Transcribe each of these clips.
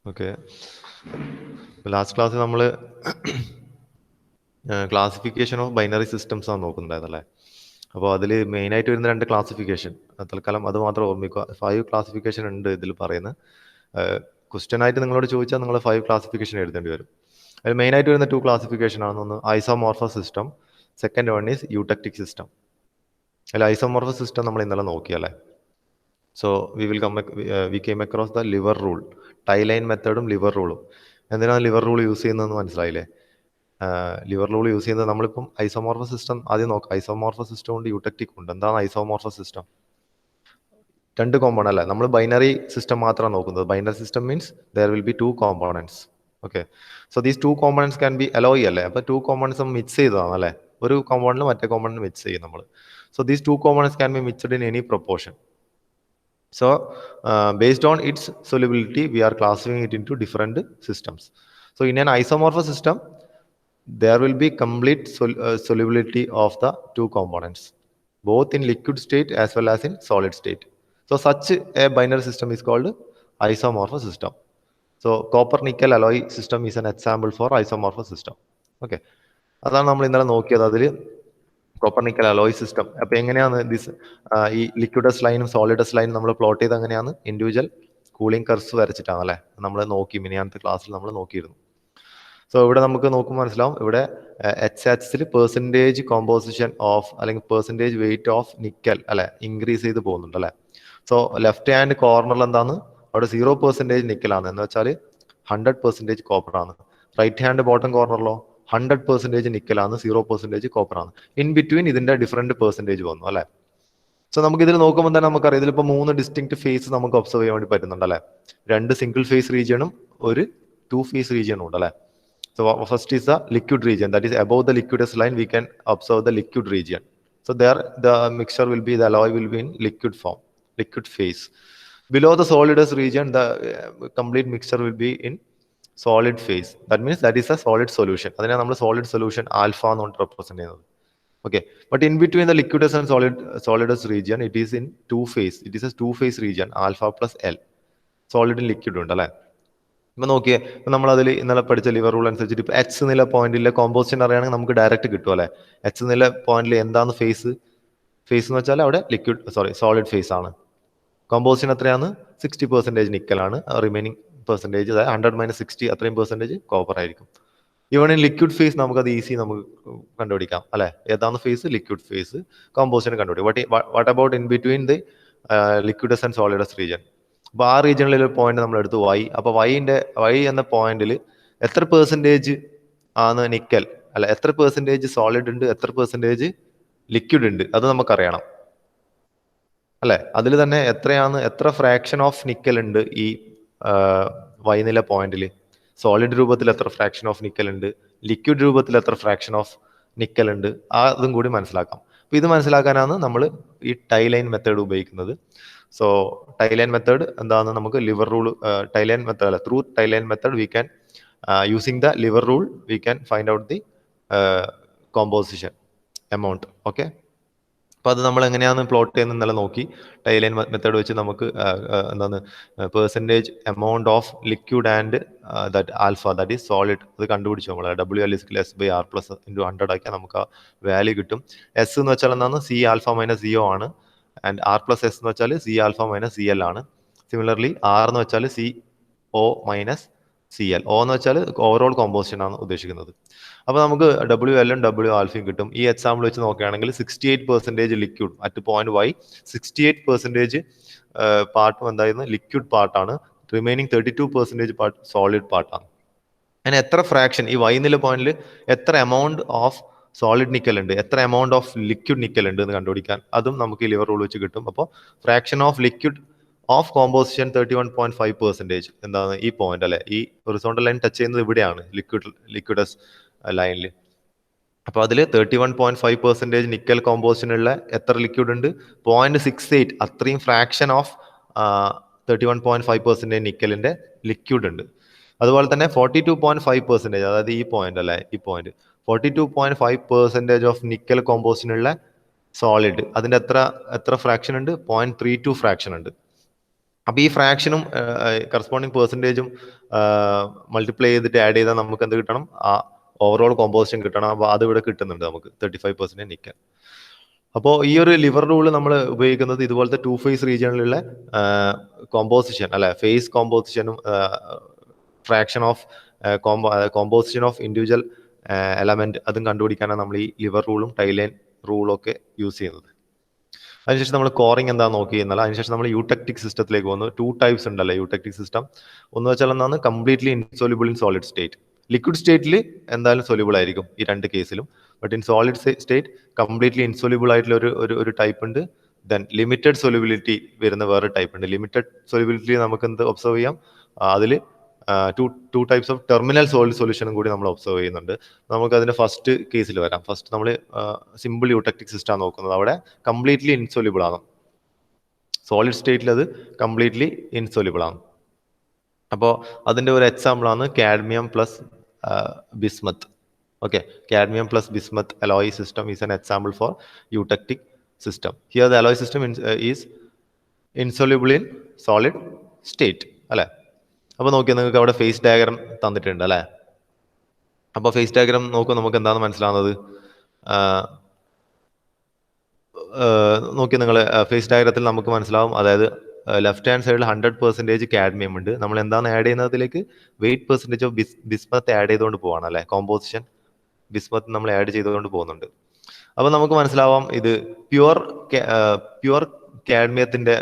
Okay, last ക്ലാസ്സിൽ നമ്മൾ classification of binary systems ആണ് നോക്കുന്നതായിരുന്നല്ലേ. അപ്പോൾ അതിൽ മെയിനായിട്ട് വരുന്ന 2 ക്ലാസിഫിക്കേഷൻ, തൽക്കാലം അത് മാത്രം ഓർമ്മിക്കുക. 5 ക്ലാസിഫിക്കേഷൻ ഉണ്ട് ഇതിൽ പറയുന്നത്. ക്വസ്റ്റ്യൻ ആയിട്ട് നിങ്ങളോട് ചോദിച്ചാൽ നിങ്ങൾ 5 ക്ലാസിഫിക്കേഷൻ എഴുതേണ്ടി വരും. അതിൽ മെയിനായിട്ട് വരുന്ന 2 ക്ലാസിഫിക്കേഷൻ ആണ്. ഒന്ന് isomorphous system, second one is eutectic system. അല്ല, ഐസോമോർഫസ് സിസ്റ്റം നമ്മൾ ഇന്നലെ നോക്കിയല്ലേ. So we came across the lever rule, tie line മെത്തേഡും ലിവർ റൂളും. എന്തിനാണ് ലിവർ റൂൾ യൂസ് ചെയ്യുന്നതെന്ന് മനസ്സിലായില്ലേ? ലിവർ റൂൾ യൂസ് ചെയ്യുന്നത് നമ്മളിപ്പം ഐസോമോർഫസ് സിസ്റ്റം ആദ്യം നോക്കാം. ഐസോമോർഫസ് സിസ്റ്റം ഉണ്ട്, യൂടെക്റ്റിക് ഉണ്ട്. എന്താണ് ഐസോമോർഫസ് സിസ്റ്റം? 2 കോമ്പൗണ്ട് അല്ലേ, നമ്മൾ ബൈനറി സിസ്റ്റം മാത്രമാണ് നോക്കുന്നത്. Binary system means there will B 2 components. Okay, so these 2 components can be alloy അല്ലേ. അപ്പോൾ 2 കോമ്പണൻസ് മിക്സ് ചെയ്തതാണ് അല്ലേ. ഒരു കോമ്പൗണ്ടിൽ മറ്റേ കോമ്പൗണ്ടിൽ മിക്സ് ചെയ്യും നമ്മൾ. So these 2 components can be mixed in any proportion. So, based on its solubility, we are classifying it into different systems. So, in an isomorphous system, there will be complete solubility of the 2 components, both in liquid state as well as in solid state. So, such a binary system is called isomorphous system. So, copper nickel alloy system is an example for isomorphous system. Okay, അതാണ് നമ്മൾ ഇന്നലെ നോക്കിയത്. അതിൽ copper nickel alloy system. അപ്പൊ എങ്ങനെയാണ് ഈ ലിക്വിഡസ് ലൈനും solidus ലൈനും നമ്മൾ പ്ലോട്ട് ചെയ്ത് എങ്ങനെയാണ് ഇൻഡിവിജ്വൽ കൂളിംഗ് കർവ്സ് വരച്ചിട്ടാണ് അല്ലേ നമ്മൾ നോക്കി. മിനിയാന്നത്തെ ക്ലാസ്സിൽ നമ്മൾ നോക്കിയിരുന്നു. സോ ഇവിടെ നമുക്ക് നോക്കുമ്പോൾ മനസ്സിലാവും, ഇവിടെ H axis percentage composition of അല്ലെങ്കിൽ പെർസെൻറ്റേജ് വെയിറ്റ് ഓഫ് നിക്കൽ അല്ലെ ഇൻക്രീസ് ചെയ്ത് പോകുന്നുണ്ട് അല്ലെ. സോ ലെഫ്റ്റ് ഹാൻഡ് കോർണറിൽ എന്താണ്, അവിടെ 0% നിക്കലാണ്, എന്ന് വെച്ചാൽ 100% കോപ്പർ ആണ്. റൈറ്റ് ഹാൻഡ് ബോട്ടം കോർണറിലോ 100% നിക്കലാണ്, 0% കോപ്പർ ആണ്. ഇൻ ബിറ്റ്വീൻ ഇതിന്റെ ഡിഫറെന്റ് പെർസെൻറ്റേജ് വന്നു അല്ലെ. സോ നമുക്ക് ഇതിൽ നോക്കുമ്പോൾ തന്നെ നമുക്കറിയാം, ഇതിലിപ്പോൾ 3 ഡിസ്റ്റിങ്ക്ട് ഫേസ് നമുക്ക് ഒബ്സർവ് ചെയ്യാൻ വേണ്ടി പറ്റുന്നുണ്ട് അല്ലെ. 2 സിംഗിൾ ഫേസ് റീജിയണും ഒരു 2 ഫേസ് റീജിയനും ഉണ്ട് അല്ലെ. So first is the liquid region, that is above the liquidous line we can observe the liquid region. So there the mixture will be, the alloy will be in liquid form, liquid phase. Below the solidus region, the complete mixture will be in solid phase. That means that is a solid solution. Adine nammal solid solution alpha ennu represent cheyyunnathu. Okay, but in between the liquidus and solidus region, it is in 2 phase. It is a 2 phase region, alpha plus L. Solid and liquid ഉണ്ട് അല്ലേ. ഇപ്പം നോക്കിയേ, ഇപ്പം നമ്മൾ അതിൽ ഇന്നലെ പഠിച്ച liver rule അനുസരിച്ചിട്ട് ഇപ്പം എച്ച് നില പോയിന്റിലെ കോമ്പോസിഷൻ അറിയുകയാണെങ്കിൽ നമുക്ക് ഡയറക്റ്റ് കിട്ടും അല്ലേ. എച്ച് നില പോയിന്റിൽ എന്താണ് ഫേസ് എന്ന് വെച്ചാൽ അവിടെ സോളിഡ് ഫേസ് ആണ്. കോമ്പോസിഷൻ എത്രയാണ്? 60% നിക്കലാണ്, റിമൈനിങ് പെർസെൻറ്റേജ്, അതായത് 100 - 60 അത്രയും പെർസെൻറ്റേജ് കോപ്പർ ആയിരിക്കും. ഈവൺ ഇൻ ലിക്വിഡ് ഫേസ് നമുക്കത് ഈസി നമുക്ക് കണ്ടുപിടിക്കാം അല്ലെ. ഏതാണ് ഫേസ്? Liquid phase. കോമ്പോസിഷൻ കണ്ടുപിടിക്കും. What about in between the liquidus and solidus region? അപ്പൊ ആ റീജിയണിൽ ഒരു പോയിന്റ് നമ്മൾ എടുത്തു വൈ. അപ്പൊ വൈ എന്ന പോയിന്റിൽ എത്ര പെർസെൻറ്റേജ് ആണ് നിക്കൽ അല്ല, എത്ര പെർസെൻറ്റേജ് സോളിഡ് ഉണ്ട്, എത്ര പെർസെൻറ്റേജ് ലിക്വിഡ് ഉണ്ട്, അത് നമുക്കറിയണം അല്ലെ. അതിൽ തന്നെ എത്ര ഫ്രാക്ഷൻ ഓഫ് നിക്കൽ ഉണ്ട് ഈ വൈ നില പോയിന്റിൽ? സോളിഡ് രൂപത്തിൽ എത്ര ഫ്രാക്ഷൻ ഓഫ് നിക്കൽ ഉണ്ട്, ലിക്വിഡ് രൂപത്തിൽ എത്ര ഫ്രാക്ഷൻ ഓഫ് നിക്കൽ ഉണ്ട്, അതും കൂടി മനസ്സിലാക്കാം. അപ്പൊ ഇത് മനസ്സിലാക്കാനാണ് നമ്മൾ ഈ ടൈ ലൈൻ മെത്തേഡ് ഉപയോഗിക്കുന്നത്. സോ ടൈ ലൈൻ മെത്തേഡ് എന്താണെന്ന് നമുക്ക് lever rule, tie line method അല്ല, through tie line method we can using the lever rule we can find out the composition amount. Okay, അപ്പൊ അത് നമ്മൾ എങ്ങനെയാണ് പ്ലോട്ട് ചെയ്യുന്നത് ഇന്നലെ നോക്കി. ടൈ ലൈൻ മെത്തേഡ് വെച്ച് നമുക്ക് എന്താണ് percentage amount of liquid and that alpha, that is solid, അത് കണ്ടുപിടിച്ചു നമ്മൾ. WL=S/R+(100) ആക്കിയാൽ നമുക്ക് ആ വാല്യൂ കിട്ടും. എസ് എന്ന് വെച്ചാൽ എന്താണ്? സി ആൽഫ മൈനസ് സിഒ ആണ്. ആൻഡ് R+S എന്ന് വെച്ചാൽ C alpha minus C L ആണ്. സിമിലർലി ആർ എന്ന് വെച്ചാൽ CO മൈനസ് CL. O എന്ന് വെച്ചാൽ ഓവറോൾ കോമ്പോസിഷൻ ആണ് ഉദ്ദേശിക്കുന്നത്. അപ്പൊ നമുക്ക് WL-ഉം Wα കിട്ടും. ഈ എക്സാമ്പിൾ വെച്ച് നോക്കുകയാണെങ്കിൽ 68% ലിക്വിഡ് അറ്റ് പോയിന്റ് Y, 68% പാർട്ടും എന്തായിരുന്നു? ലിക്വിഡ് പാർട്ടാണ്. റിമൈനിങ് 32% പാർട്ട് സോളിഡ് പാർട്ടാണ്. അങ്ങനെ എത്ര ഫ്രാക്ഷൻ ഈ Y എന്നുള്ള പോയിന്റിൽ എത്ര എമൗണ്ട് ഓഫ് സോളിഡ് നിക്കൽ ഉണ്ട്, എത്ര എമൗണ്ട് ഓഫ് ലിക്വിഡ് നിക്കൽ ഉണ്ട് എന്ന് കണ്ടുപിടിക്കാൻ അതും നമുക്ക് ഈ ലിവർ റൂൾ വെച്ച് കിട്ടും. അപ്പോൾ fraction of liquid of composition 31.5% എന്താണ് ഈ പോയിന്റ് അല്ലെ. ഈ ഹൊറിസോണ്ടൽ ലൈൻ ടച്ച് ചെയ്യുന്നത് ഇവിടെയാണ്, ലിക്വിഡസ് ലൈനിൽ. അപ്പൊ അതിൽ 31.5% നിക്കൽ കോമ്പോസിഷനുള്ള എത്ര ലിക്വിഡ് ഉണ്ട്? 0.68. അത്രയും ഫ്രാക്ഷൻ ഓഫ് 31.5% നിക്കലിന്റെ ലിക്വിഡ് ഉണ്ട്. അതുപോലെ തന്നെ 42.5%, അതായത് ഈ പോയിന്റ് അല്ലെ, ഈ പോയിന്റ് 42.5% ഓഫ് നിക്കൽ കോമ്പോസിഷനുള്ള സോളിഡ്, അതിന്റെ എത്ര ഫ്രാക്ഷൻ ഉണ്ട്? 0.32 ഫ്രാക്ഷൻ ഉണ്ട്. അപ്പോൾ ഈ ഫ്രാക്ഷനും കറസ്പോണ്ടിങ് പെർസെൻറ്റേജും മൾട്ടിപ്ലൈ ചെയ്തിട്ട് ആഡ് ചെയ്താൽ നമുക്ക് എന്ത് കിട്ടണം? ആ ഓവറോൾ കോമ്പോസിഷൻ കിട്ടണം. അപ്പോൾ അത് ഇവിടെ കിട്ടുന്നുണ്ട് നമുക്ക് 35% നിൽക്കാൻ. അപ്പോൾ ഈ ഒരു ലിവർ റൂൾ നമ്മൾ ഉപയോഗിക്കുന്നത് ഇതുപോലത്തെ 2 ഫേസ് റീജിയണിലുള്ള കോമ്പോസിഷൻ അല്ലെ, ഫേസ് കോമ്പോസിഷനും fraction of composition of individual element അതും കണ്ടുപിടിക്കാനാണ് നമ്മൾ ഈ ലിവർ റൂളും ടൈലൈൻ റൂളും ഒക്കെ യൂസ് ചെയ്യുന്നത്. അതിനുശേഷം നമ്മൾ കോറിങ് എന്താ നോക്കി എന്നാൽ അതിനുശേഷം നമ്മൾ യൂടെക്റ്റിക് സിസ്റ്റത്തിലേക്ക് പോകുന്നു. 2 ടൈപ്സ് ഉണ്ടല്ലേ യൂടെക്റ്റിക് സിസ്റ്റം. ഒന്ന് വെച്ചാൽ എന്താണ്? Completely insoluble in solid state. Liquid സ്റ്റേറ്റിൽ എന്തായാലും സൊല്യൂബിൾ ആയിരിക്കും ഈ രണ്ട് കേസിലും. But in solid state completely insoluble ആയിട്ടുള്ള ഒരു ടൈപ്പ് ഉണ്ട്. ദെൻ ലിമിറ്റഡ് സൊല്യൂബിലിറ്റി വരുന്ന വേറെ ടൈപ്പ് ഉണ്ട്. ലിമിറ്റഡ് സൊല്യൂബിലിറ്റി നമുക്ക് എന്ത് ഒബ്സർവ് ചെയ്യാം? അതിൽ two types of terminal solid സൊല്യൂഷനും കൂടി നമ്മൾ ഒബ്സർവ് ചെയ്യുന്നുണ്ട്. നമുക്ക് അതിന്റെ ഫസ്റ്റ് കേസിൽ വരാം. ഫസ്റ്റ് നമ്മൾ സിമ്പിൾ യൂടെക്റ്റിക് സിസ്റ്റം ആണ് നോക്കുന്നത്. അവിടെ കംപ്ലീറ്റ്ലി ഇൻസോല്യൂബിൾ ആണ്. സോളിഡ് സ്റ്റേറ്റിൽ അത് കംപ്ലീറ്റ്ലി ഇൻസോല്യൂബിൾ ആണ്. അപ്പോൾ അതിന്റെ ഒരു എക്സാമ്പിൾ ആണ് cadmium plus bismuth. Okay, cadmium plus bismuth alloy system is an example for eutectic system. Here the alloy system is insoluble in solid state. അല്ലേ? അപ്പോൾ നോക്കിയാൽ നിങ്ങൾക്ക് അവിടെ ഫേസ് ഡയഗ്രാം തന്നിട്ടുണ്ട് അല്ലേ? അപ്പോൾ ഫേസ് ഡയഗ്രാം നോക്കുമ്പോൾ നമുക്ക് എന്താണ് മനസ്സിലാവുന്നത്? നോക്കി നിങ്ങൾ ഫേസ് ഡയഗ്രത്തിൽ നമുക്ക് മനസ്സിലാവും. അതായത് ലെഫ്റ്റ് ഹാൻഡ് സൈഡിൽ 100% കാഡ്മിയം ഉണ്ട്. നമ്മൾ എന്താണ് ആഡ് ചെയ്യുന്നതിലേക്ക് weight percentage of bismuth add ചെയ്തുകൊണ്ട് പോവാണ് അല്ലേ? കോമ്പോസിഷൻ ബിസ്മത്ത് നമ്മൾ ആഡ് ചെയ്തുകൊണ്ട് പോകുന്നുണ്ട്. അപ്പൊ നമുക്ക് മനസ്സിലാവാം ഇത് പ്യുവർ കാഡ്മിയത്തിന്റെ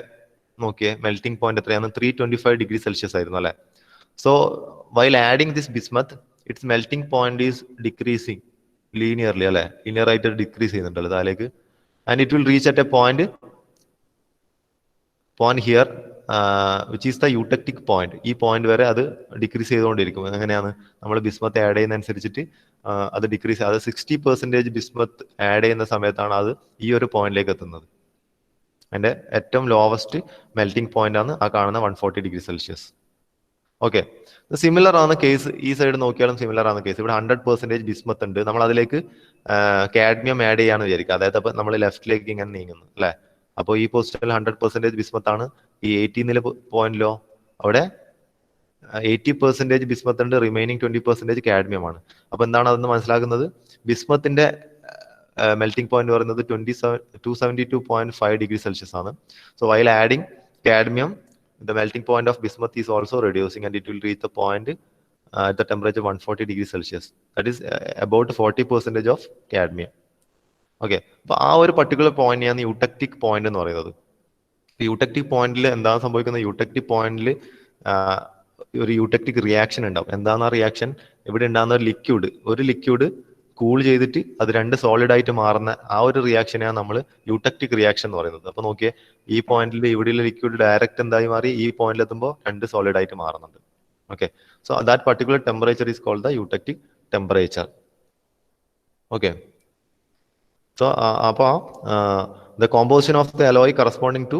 നോക്കിയേ മെൽറ്റിംഗ് പോയിന്റ് എത്രയാണ്? 325 ഡിഗ്രി സെൽഷ്യസ് ആയിരുന്നു അല്ലെ? So while adding this bismuth it's melting point is decreasing linearly അല്ലെ? ലീനിയർ ആയിട്ട് ഡിക്രീസ് ചെയ്യുന്നുണ്ടല്ലോ താഴേക്ക്. And it will reach at a point here which is the eutectic point. ഈ point വരെ അത് ഡിക്രീസ് ചെയ്തുകൊണ്ടിരിക്കും. എങ്ങനെയാണ്? നമ്മൾ ബിസ്മത്ത് ആഡ് ചെയ്യുന്നതനുസരിച്ചിട്ട് അത് ഡിക്രീസ്, അത് 60% ബിസ്മത്ത് ആഡ് ചെയ്യുന്ന സമയത്താണ് അത് ഈ ഒരു പോയിന്റിലേക്ക് എത്തുന്നത്. അതിന്റെ ഏറ്റവും ലോവസ്റ്റ് മെൽറ്റിംഗ് പോയിന്റ് ആണ് ആ കാണുന്ന 140 ഡിഗ്രി സെൽഷ്യസ്. ഓക്കെ, സിമിലർ ആണ് കേസ്. ഈ സൈഡ് നോക്കിയാലും സിമിലർ ആണ് കേസ്. ഇവിടെ 100% ബിസ്മത്ത് ഉണ്ട്. നമ്മൾ അതിലേക്ക് കാഡ്മിയം ആഡ് ചെയ്യാന്ന് വിചാരിക്കുക. അതായത് അപ്പൊ നമ്മൾ ലെഫ്റ്റിലേക്ക് ഇങ്ങനെ നീങ്ങുന്നു അല്ലെ? അപ്പോൾ ഈ പൊസിഷനിൽ 100% ബിസ്മത്ത് ആണ്. ഈ 18 പോയിന്റിലോ അവിടെ 80% ബിസ്മത്ത് ഉണ്ട്, റിമൈനിങ് 20% കാഡ്മിയം ആണ്. അപ്പൊ എന്താണ് അതെന്ന് മനസ്സിലാക്കുന്നത്? ബിസ്മത്തിന്റെ മെൽറ്റിംഗ് പോയിന്റ് പറയുന്നത് 272.5 ഡിഗ്രി സെൽഷ്യസ് ആണ്. So while adding cadmium the melting point of bismuth is also reducing and it will reach the point at the temperature 140 degrees Celsius. That is about 40% of cadmium. Okay, അപ്പൊ ആ ഒരു particular പോയിന്റിനെയാണ് യൂടെക്റ്റിക് point എന്ന് പറയുന്നത്. യൂടെക്റ്റിക് പോയിന്റിൽ എന്താണ് സംഭവിക്കുന്നത്? യൂടെക്റ്റിക് പോയിന്റിൽ ഒരു യൂടെക്റ്റിക് റിയാക്ഷൻ ഉണ്ടാവും. എന്താണ് ആ റിയാക്ഷൻ? ഇവിടെ ഉണ്ടാകുന്ന ഒരു ലിക്വിഡ് കൂൾ ചെയ്തിട്ട് അത് രണ്ട് സോളിഡ് ആയിട്ട് മാറുന്ന ആ ഒരു റിയാക്ഷനെയാണ് നമ്മൾ യൂടെക്റ്റിക് റിയാക്ഷൻ എന്ന് പറയുന്നത്. അപ്പൊ നോക്കിയേ, ഈ പോയിന്റിൽ ഇവിടെയുള്ള ലിക്വിഡ് ഡയറക്റ്റ് എന്തായി മാറി ഈ പോയിന്റിൽ എത്തുമ്പോൾ രണ്ട് സോളിഡ് ആയിട്ട് മാറുന്നുണ്ട്. Okay, so that particular temperature is called the eutectic temperature. Okay, so അപ്പോൾ the composition of the alloy corresponding to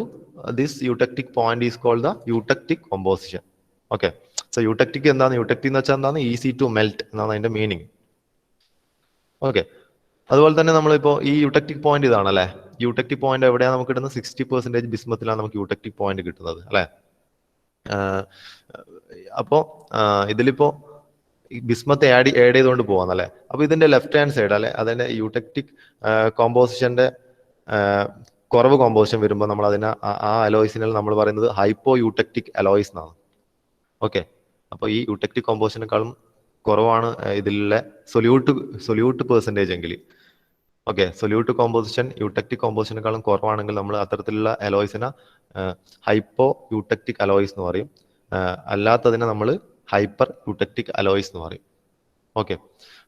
this eutectic point is called the eutectic composition. Okay, so eutectic എന്താണ്? eutectic എന്ന് വെച്ചാൽ എന്താണ്? Easy to melt എന്നാണ് അതിന്റെ meaning. Okay, അതുപോലെ തന്നെ നമ്മളിപ്പോ ഈ യൂടെക്റ്റിക് പോയിന്റ് ഇതാണല്ലേ? യൂടെക്റ്റിക് പോയിന്റ് എവിടെയാണ് നമുക്ക് കിട്ടുന്നത്? 60% ബിസ്മത്തിലാണ് നമുക്ക് യൂടെക്റ്റിക് പോയിന്റ് കിട്ടുന്നത് അല്ലെ? അപ്പോ ഇതിലിപ്പോ ബിസ്മത്ത് ആഡ് ചെയ്തുകൊണ്ട് പോവാന്നല്ലേ? അപ്പൊ ഇതിന്റെ ലെഫ്റ്റ് ഹാൻഡ് സൈഡ് അല്ലെ, അതിന്റെ യൂടെക്റ്റിക് കോമ്പോസിഷന്റെ കുറവ് കോമ്പോസിഷൻ വരുമ്പോൾ നമ്മൾ അതിനെ ആ അലോയ്സിനെ നമ്മൾ പറയുന്നത് ഹൈപ്പോ യൂടെക്റ്റിക് അലോയ്സ് എന്നാണ്. ഓക്കെ, അപ്പൊ ഈ യൂടെക്റ്റിക് കോമ്പോസിഷനേക്കാളും കുറവാണ് ഇതിലുള്ള സൊല്യൂട്ട് പെർസെൻറ്റേജ് എങ്കിൽ. ഓക്കെ, സൊല്യൂട്ട് കോമ്പോസിഷൻ യൂടെക്റ്റിക് കോമ്പോസിഷനേക്കാളും കുറവാണെങ്കിൽ നമ്മൾ അത്തരത്തിലുള്ള അലോയ്സിനെ ഹൈപ്പോ യൂടെക്റ്റിക് അലോയ്സ് എന്ന് പറയും. അല്ലാത്തതിനെ നമ്മൾ ഹൈപ്പർ യൂടെക്റ്റിക് അലോയ്സ് എന്ന് പറയും. ഓക്കെ,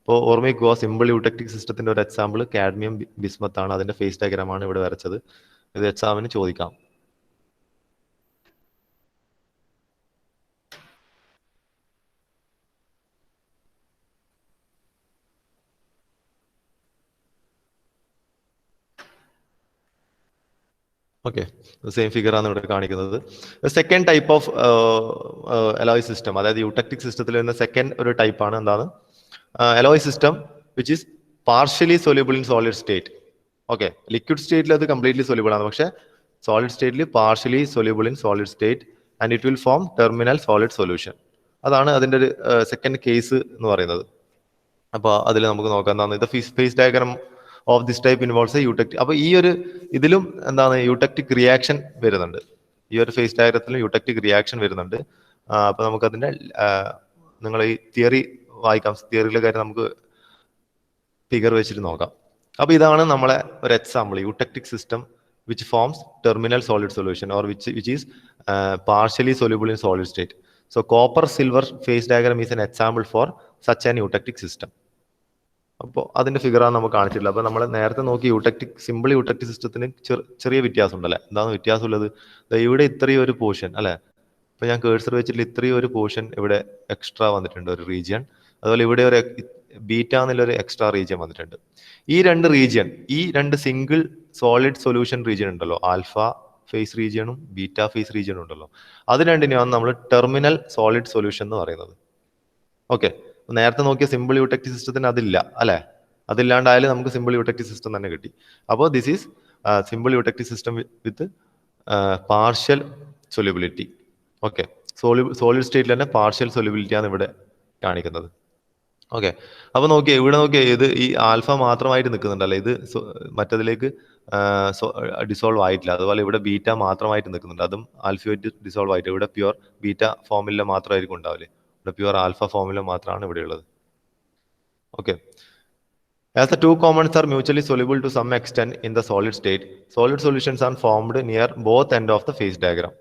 അപ്പോൾ ഓർമ്മയ്ക്കുക, സിമ്പിൾ യൂടെക്റ്റിക് സിസ്റ്റത്തിന്റെ ഒരു എക്സാമ്പിൾ കാഡ്മിയം ബിസ്മത്ത് ആണ്. അതിന്റെ ഫേസ് ഡയഗ്രാം ആണ് ഇവിടെ വരച്ചത്. ഇത് എക്സാമിന് ചോദിക്കാം. ഓക്കെ, സെയിം ഫിഗർ ആണ് ഇവിടെ കാണിക്കുന്നത്. Second type of alloy system, അതായത് യൂടെക്റ്റിക് സിസ്റ്റത്തിൽ വരുന്ന സെക്കൻഡ് ഒരു ടൈപ്പ് ആണ് എന്താണ്? Alloy system which is partially soluble in solid state. Okay, liquid സ്റ്റേറ്റിൽ അത് കംപ്ലീറ്റ്ലി സൊല്യൂബിൾ ആണ്, പക്ഷെ സോളിഡ് സ്റ്റേറ്റിൽ partially soluble in solid state and it will form terminal solid solution. അതാണ് അതിൻ്റെ ഒരു സെക്കൻഡ് കേസ് എന്ന് പറയുന്നത്. അപ്പോൾ അതിൽ നമുക്ക് നോക്കാം എന്താണ് ഇത് phase diagram of this type involves eutectic. അപ്പോൾ ഈ ഒരു ഇതിലും എന്താണ് യൂടെക്ടിക് റിയാക്ഷൻ വരുന്നുണ്ട്. ഈ ഒരു ഫേസ് ഡയഗ്രത്തിലും യൂടെക്ടിക് റിയാക്ഷൻ വരുന്നുണ്ട്. അപ്പോൾ നമുക്കതിൻ്റെ നിങ്ങൾ ഈ തിയറി വായിക്കാം. തിയറിയിലെ കാര്യം നമുക്ക് ഫിഗർ വെച്ചിട്ട് നോക്കാം. അപ്പോൾ ഇതാണ് നമ്മളെ ഒരു example, eutectic system which forms terminal solid solution or which is partially soluble in solid state. So copper silver phase diagram is an example for such an eutectic system. അപ്പോൾ അതിന്റെ ഫിഗറാണ് നമുക്ക് കാണിച്ചിട്ടുള്ളത്. അപ്പോൾ നമ്മൾ നേരത്തെ നോക്കി യൂടെക്ടിക് സിമ്പിൾ യൂടെക്ടിക് സിസ്റ്റത്തിന് ചെറിയ വ്യത്യാസം ഉണ്ടല്ലേ. എന്താണ് വ്യത്യാസമുള്ളത്? ഇവിടെ ഇത്രയും ഒരു പോർഷൻ അല്ലെ, ഇപ്പൊ ഞാൻ കേഴ്സർ വെച്ചിട്ട് ഇത്രയും ഒരു പോർഷൻ ഇവിടെ എക്സ്ട്രാ വന്നിട്ടുണ്ട്, ഒരു റീജിയൻ. അതുപോലെ ഇവിടെ ഒരു ബീറ്റ എന്നുള്ളൊരു എക്സ്ട്രാ റീജിയൻ വന്നിട്ടുണ്ട്. ഈ രണ്ട് സിംഗിൾ സോളിഡ് സൊല്യൂഷൻ റീജിയൻ ഉണ്ടല്ലോ, ആൽഫ ഫേസ് റീജിയണും ബീറ്റ ഫേസ് റീജിയണും ഉണ്ടല്ലോ, അത് രണ്ടിനെയാണ് നമ്മൾ ടെർമിനൽ സോളിഡ് സൊല്യൂഷൻ എന്ന് പറയുന്നത്. ഓക്കെ, നേരത്തെ നോക്കിയ സിമ്പിൾ യൂടെക്ടിക് സിസ്റ്റത്തിന് അതില്ല അല്ലെ, അതില്ലാണ്ടായാലും നമുക്ക് സിമ്പിൾ യൂടെക്ടിക് സിസ്റ്റം തന്നെ കിട്ടി. അപ്പോൾ this is simple eutectic system with partial solubility. Okay, solid സ്റ്റേറ്റിൽ തന്നെ പാർഷ്യൽ സൊല്യൂബിലിറ്റി ആണ് ഇവിടെ കാണിക്കുന്നത്. ഓക്കെ, അപ്പൊ നോക്കിയേ ഇവിടെ നോക്കിയേ, ഇത് ഈ ആൽഫ മാത്രമായിട്ട് നിൽക്കുന്നുണ്ടല്ലേ, ഇത് മറ്റതിലേക്ക് ഡിസോൾവ് ആയിട്ടില്ല. അതുപോലെ ഇവിടെ ബീറ്റ മാത്രമായിട്ട് നിൽക്കുന്നുണ്ട്, അതും ആൽഫയായിട്ട് ഡിസോൾവ് ആയിട്ട്. ഇവിടെ പ്യുവർ ബീറ്റ ഫോമില മാത്രമായിരിക്കും ഉണ്ടാവില്ലേ, ഇവിടെ പ്യുവർ ആൽഫ ഫോമില മാത്രമാണ് ഇവിടെ ഉള്ളത്. Okay, as the two components are mutually soluble to some extent in the solid state, solid solutions are formed near both ends of the phase diagram.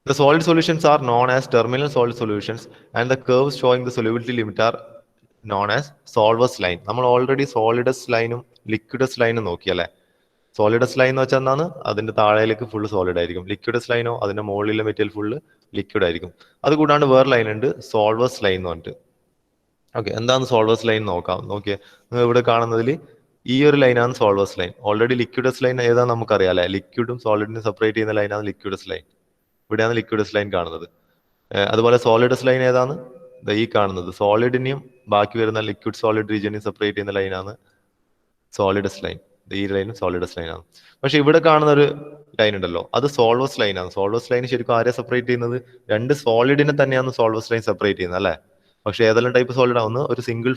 The solid solutions are known as terminal solid solutions and the curves showing the solubility limit are known as solvus line. നമ്മൾ already solidus ലൈനും ലിക്വിഡസ് ലൈനും നോക്കിയല്ലേ. Solidus line എന്ന് വെച്ചാൽ എന്താണ്, അതിന്റെ താഴേക്ക് full solid ആയിരിക്കും. ലിക്വിഡസ് ലൈനോ അതിന്റെ മുകളിലെ മെറ്റീരിയൽ ഫുള്ള് ലിക്വിഡ് ആയിരിക്കും. അത് കൂടാണ്ട് വേറെ ലൈൻ ഉണ്ട്, സോൾവസ് ലൈൻ എന്ന് പറഞ്ഞിട്ട്. ഓക്കെ, എന്താണ് സോൾവസ് ലൈൻ നോക്കാം. നോക്കിയേ, നിങ്ങൾ ഇവിടെ കാണുന്നതിൽ ഈ ഒരു ലൈനാണ് സോൾവസ് ലൈൻ. ഓൾറെഡി ലിക്വിഡസ് ലൈൻ ഏതാണെന്ന് നമുക്കറിയാം അല്ലെ, ലിക്വിഡും സോളിഡിനും സെപ്പറേറ്റ് ചെയ്യുന്ന ലൈനാണ് ലിക്വിഡസ് ലൈൻ. ഇവിടെയാണ് ലിക്വിഡസ് ലൈൻ കാണുന്നത്. അതുപോലെ സോളിഡസ് ലൈൻ ഏതാണ്, ഈ കാണുന്നത്. സോളിഡിനെയും ബാക്കി വരുന്ന ലിക്വിഡ് സോളിഡ് റീജിയനെയും സെപ്പറേറ്റ് ചെയ്യുന്ന ലൈനാണ് സോളിഡസ് ലൈൻ. ഈ ലൈനും സോളിഡസ് ലൈനാണ്. പക്ഷെ ഇവിടെ കാണുന്ന ഒരു ലൈൻ ഉണ്ടല്ലോ, അത് സോൾവസ് ലൈനാണ്. സോൾവസ് ലൈൻ ശരിക്കും ആരെ സെപ്പറേറ്റ് ചെയ്യുന്നത്? രണ്ട് സോളിഡിനെ തന്നെയാണ് സോൾവസ് ലൈൻ സെപ്പറേറ്റ് ചെയ്യുന്നത് അല്ലെ. പക്ഷെ ഏതെല്ലാം ടൈപ്പ് സോളിഡ് ആവുന്നു? ഒരു സിംഗിൾ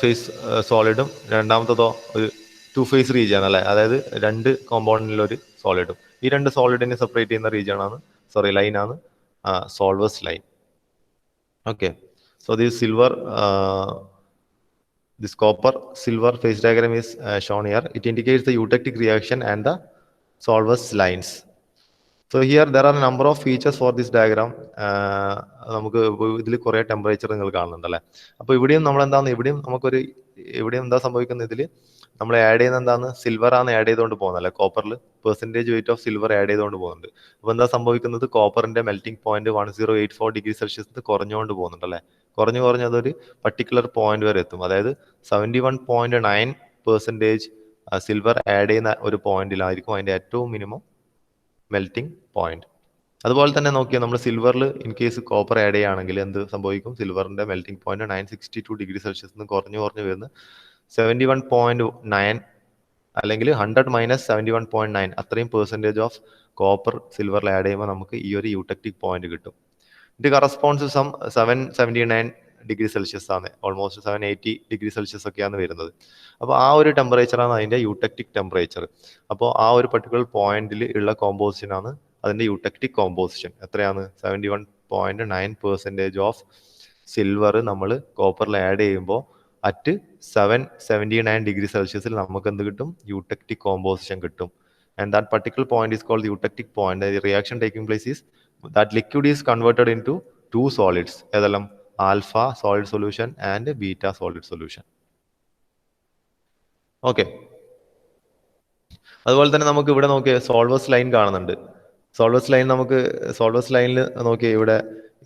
ഫേസ് സോളിഡും രണ്ടാമത്തതോ ഒരു ടു ഫേസ് റീജിയൻ അല്ലെ, അതായത് രണ്ട് കോമ്പൗണ്ടിലൊരു സോളിഡും. ഈ രണ്ട് സോളിഡിനെ സെപ്പറേറ്റ് ചെയ്യുന്ന റീജിയനാണ് ലൈനാണ് solvus line. Okay, so this copper silver phase diagram is shown here. It indicates the eutectic reaction and the solvus lines. So here there are a number of features for this diagram. നമുക്ക് ഇതിൽ കുറെ temperature നിങ്ങൾ കാണുന്നുണ്ടല്ലേ. അപ്പോൾ ഇവിടെയും നമ്മൾ എന്താണ്, ഇവിടെയും എന്താ സംഭവിക്കുന്നത്, ഇതിൽ നമ്മൾ ആഡ് ചെയ്യുന്ന എന്താണ്, സിൽവർ ആണ് ആഡ് ചെയ്തുകൊണ്ട് പോകുന്നത് അല്ലെ. കോപ്പറിൽ percentage weight of silver add ചെയ്തുകൊണ്ട് പോകുന്നുണ്ട്. അപ്പോൾ എന്താ സംഭവിക്കുന്നത്, കോപ്പറിന്റെ മെൽറ്റിംഗ് പോയിന്റ് 1084 ഡിഗ്രി സെൽഷ്യസ് കുറഞ്ഞുകൊണ്ട് പോകുന്നുണ്ട് അല്ലെ. കുറഞ്ഞ് അതൊരു പർട്ടിക്കുലർ പോയിന്റ് വരെ എത്തും. അതായത് 71.9% സിൽവർ ആഡ് ചെയ്യുന്ന ഒരു പോയിന്റിലായിരിക്കും അതിന്റെ ഏറ്റവും മിനിമം മെൽറ്റിംഗ് പോയിന്റ്. അതുപോലെ തന്നെ നോക്കിയാൽ നമ്മൾ സിൽവറിൽ ഇൻ കേസ് കോപ്പർ ആഡ് ചെയ്യുകയാണെങ്കിൽ എന്ത് സംഭവിക്കും, സിൽവറിന്റെ മെൽറ്റിംഗ് പോയിന്റ് 962 ഡിഗ്രി സെൽഷ്യസ് കുറഞ്ഞു വരുന്ന 71.9 അല്ലെങ്കിൽ 100 മൈനസ് 71.9 അത്രയും പെർസെൻറ്റേജ് ഓഫ് കോപ്പർ സിൽവറിൽ ആഡ് ചെയ്യുമ്പോൾ നമുക്ക് ഈ ഒരു യൂടെക്ടിക് പോയിന്റ് കിട്ടും. ഇത് കറസ്പോണ്ട്സ് സം 779 ഡിഗ്രി സെൽഷ്യസ് ആണ്, ഓൾമോസ്റ്റ് 780 ഡിഗ്രി സെൽഷ്യസ് ഒക്കെയാണ് വരുന്നത്. അപ്പോൾ ആ ഒരു ടെമ്പറേച്ചറാണ് അതിന്റെ യൂടെക്ടിക് ടെമ്പറേച്ചർ. അപ്പോൾ ആ ഒരു പർട്ടിക്കുലർ പോയിന്റിൽ ഉള്ള കോമ്പോസിഷൻ ആണ് അതിന്റെ യൂടെക്ടിക് കോമ്പോസിഷൻ. എത്രയാണ്, 71.9% ഓഫ് സിൽവർ നമ്മൾ കോപ്പറിൽ ആഡ് ചെയ്യുമ്പോൾ അറ്റ് 779 ഡിഗ്രി സെൽഷ്യസിൽ നമുക്ക് എന്ത് കിട്ടും, യൂടെക്ടിക് കോമ്പോസിഷൻ കിട്ടും. And that particular point is called eutectic point. The reaction taking place is that liquid is converted into two solids, ഏതെല്ലാം, alpha solid solution and beta solid solution. Okay, അതുപോലെ തന്നെ നമുക്ക് ഇവിടെ നോക്കിയ സോൾവസ് ലൈൻ കാണുന്നുണ്ട്. സോൾവസ് ലൈനിൽ നോക്കിയ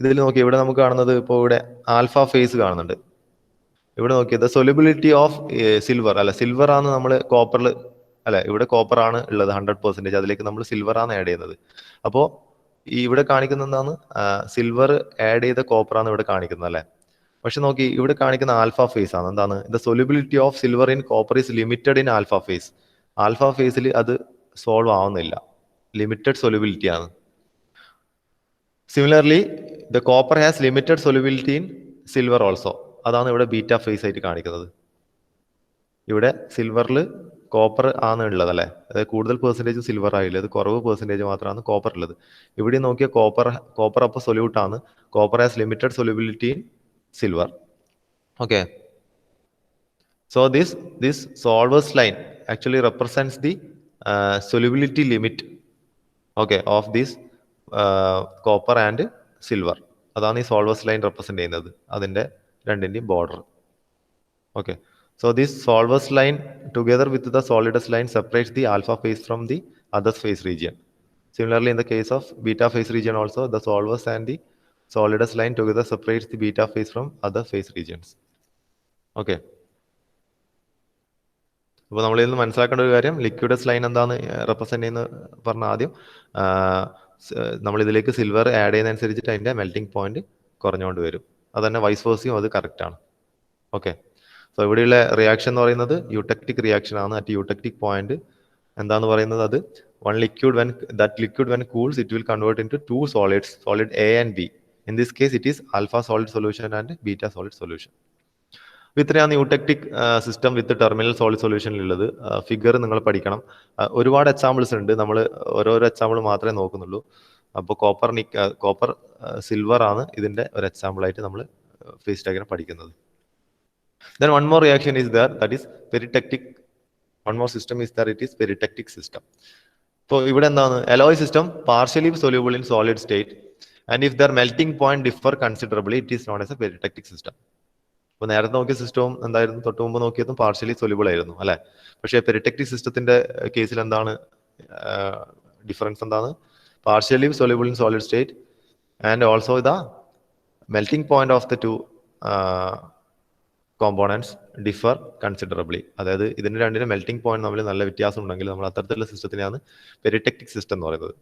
ഇതിൽ നോക്കിയ ഇവിടെ നമുക്ക് കാണുന്നത്, ഇപ്പോൾ ഇവിടെ ആൽഫ ഫേസ് കാണുന്നുണ്ട്. ഇവിടെ നോക്കിയത് സൊല്യൂബിലിറ്റി ഓഫ് സിൽവർ അല്ല, സിൽവർ ആണ് നമ്മൾ കോപ്പറിൽ അല്ലെ, ഇവിടെ കോപ്പർ ആണ് ഉള്ളത് 100%, അതിലേക്ക് നമ്മൾ സിൽവർ ആണ് ആഡ് ചെയ്യുന്നത്. അപ്പോൾ ഈ ഇവിടെ കാണിക്കുന്ന എന്താണ്, സിൽവർ ആഡ് ചെയ്ത കോപ്പർ ആണ് ഇവിടെ കാണിക്കുന്നത് അല്ലെ. പക്ഷെ നോക്കി ഇവിടെ കാണിക്കുന്ന ആൽഫ ഫേസ് ആണ്. എന്താണ്, the solubility of silver in copper is limited in alpha phase. Alpha ഫേസിൽ അത് സോൾവ് ആവുന്നില്ല, ലിമിറ്റഡ് സൊല്യൂബിലിറ്റി ആണ്. Similarly the copper has limited solubility in silver also. അതാണ് ഇവിടെ ബീറ്റ ഫേസ് ആയിട്ട് കാണിക്കുന്നത്. ഇവിടെ സിൽവറിൽ കോപ്പർ ആണ് ഉള്ളത് അല്ലേ, അതായത് കൂടുതൽ പെർസെൻറ്റേജ് സിൽവർ ആയില്ല, അത് കുറവ് പെർസെൻറ്റേജ് മാത്രമാണ് കോപ്പർ ഉള്ളത്. ഇവിടെ നോക്കിയ കോപ്പർ അപ്പോൾ സൊല്യൂട്ട് ആണ്. Copper has limited solubility in silver. Okay, so this solver's line actually represents the solubility limit, okay, of this copper and silver. അതാണ് ഈ സോൾവേഴ്സ് ലൈൻ റെപ്രസെന്റ് ചെയ്യുന്നത്, അതിൻ്റെ രണ്ടിൻ്റെയും border. Okay, so this solver's line together with the solidus line separates the alpha phase from the other phase region. Similarly, in the case of beta phase region also, the solver's and the solidus line together separates the beta phase from other phase regions. Okay. അപ്പോൾ നമ്മളിൽ നിന്ന് മനസ്സിലാക്കേണ്ട ഒരു കാര്യം, ലിക്വിഡസ് line എന്താണ് represent ചെയ്യുന്നത് പറഞ്ഞ ആദ്യം നമ്മളിതിലേക്ക് സിൽവർ ആഡ് ചെയ്യുന്നതനുസരിച്ചിട്ട് അതിൻ്റെ മെൽറ്റിംഗ് പോയിന്റ് കുറഞ്ഞുകൊണ്ട് വരും. അത് തന്നെ വൈസ് വേഴ്സിയും അത് കറക്റ്റാണ്. ഓക്കെ, സോ ഇവിടെയുള്ള റിയാക്ഷൻ എന്ന് പറയുന്നത് യൂടെക്റ്റിക് റിയാക്ഷൻ ആണ്. അറ്റ് യൂടെക്റ്റിക് പോയിന്റ് എന്താന്ന് പറയുന്നത്, അത് one liquid when cools it will convert into two solids, solid A and B. In this case it is alpha solid solution and beta solid solution. ഇത്രയാണ് eutectic system with terminal solid സൊല്യൂഷനിലുള്ളത്. Figure നിങ്ങൾ പഠിക്കണം. ഒരുപാട് examples ഉണ്ട്, നമ്മൾ ഓരോരോ example മാത്രമേ നോക്കുന്നുള്ളൂ. അപ്പോൾ കോപ്പർ സിൽവർ ആണ് ഇതിൻ്റെ ഒരു എക്സാമ്പിൾ ആയിട്ട് നമ്മൾ ഫേസ് ഡയഗ്രം പഠിക്കുന്നത്. Then one more reaction is there, that is peritectic. One more system is there, it is peritectic system. So ഇവിടെ എന്താണ്, alloy system partially soluble in solid state and if their melting point differ considerably it is known as a peritectic system. അപ്പോൾ നേരത്തെ നോക്കിയ സിസ്റ്റവും എന്തായിരുന്നു, തൊട്ട് മുമ്പ് നോക്കിയതും partially soluble ആയിരുന്നു അല്ലെ. പക്ഷേ പെരിടെക്റ്റിക് സിസ്റ്റത്തിന്റെ കേസിൽ എന്താണ് ഡിഫറൻസ്, എന്താണ്, partially soluble in solid state and also the melting point of the two components differ considerably. അതായത് ഇതിന്റെ രണ്ടിന്റെ മെൽറ്റിംഗ് പോയിന്റ് തമ്മിൽ നല്ല വ്യത്യാസം ഉണ്ടെങ്കിൽ നമ്മൾ അത്തരത്തിലുള്ള സിസ്റ്റത്തിനെയാണ് പെരിടെക്റ്റിക് സിസ്റ്റം എന്ന് പറയുന്നത്.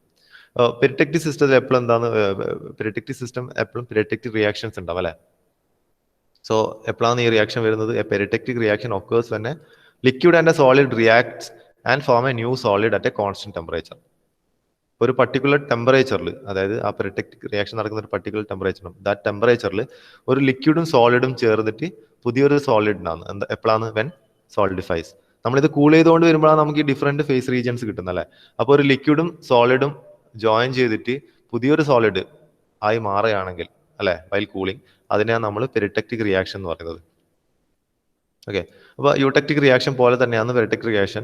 പെരിടെക്റ്റിക് സിസ്റ്റത്തിൽ എപ്പോഴും എന്താണ്, പെരിടെക്റ്റിക് സിസ്റ്റം എപ്പോഴും പെരിടെക്റ്റിക് റിയാക്ഷൻസ് ഉണ്ടാവും അല്ലെ. സോ എപ്പോഴാണ് ഈ റിയാക്ഷൻ വരുന്നത്, a peritectic reaction occurs when a liquid and a solid reacts and form a new solid at a constant temperature. ഒരു പർട്ടിക്കുലർ ടെമ്പറേച്ചറിൽ, അതായത് ആ പെരിടെക്റ്റിക് റിയാക്ഷൻ നടക്കുന്ന ഒരു പർട്ടിക്കുലർ ടെമ്പറേച്ചറും ദാറ്റ് ടെമ്പറേച്ചറിൽ ഒരു ലിക്വിഡും സോളിഡും ചേർന്നിട്ട് പുതിയൊരു സോളിഡിനാണ് എന്താ, എപ്പോഴാണ്, വെൻ സോളിഡിഫൈസ്. നമ്മളിത് കൂൾ ചെയ്തുകൊണ്ട് വരുമ്പോഴാണ് നമുക്ക് ഈ ഡിഫറെന്റ് ഫേസ് റീജിയൻസ് കിട്ടുന്നത് അല്ലേ. അപ്പോൾ ഒരു ലിക്വിഡും സോളിഡും ജോയിൻ ചെയ്തിട്ട് പുതിയൊരു സോളിഡ് ആയി മാറുകയാണെങ്കിൽ അല്ലെ, വൈൽ കൂളിംഗ്, അതിനെയാണ് നമ്മൾ പെരിടെക്റ്റിക് റിയാക്ഷൻ എന്ന് പറയുന്നത്. ഓക്കെ, അപ്പോൾ യൂടെക്റ്റിക് റിയാക്ഷൻ പോലെ തന്നെയാണ് പെരിടെക്റ്റിക് റിയാക്ഷൻ.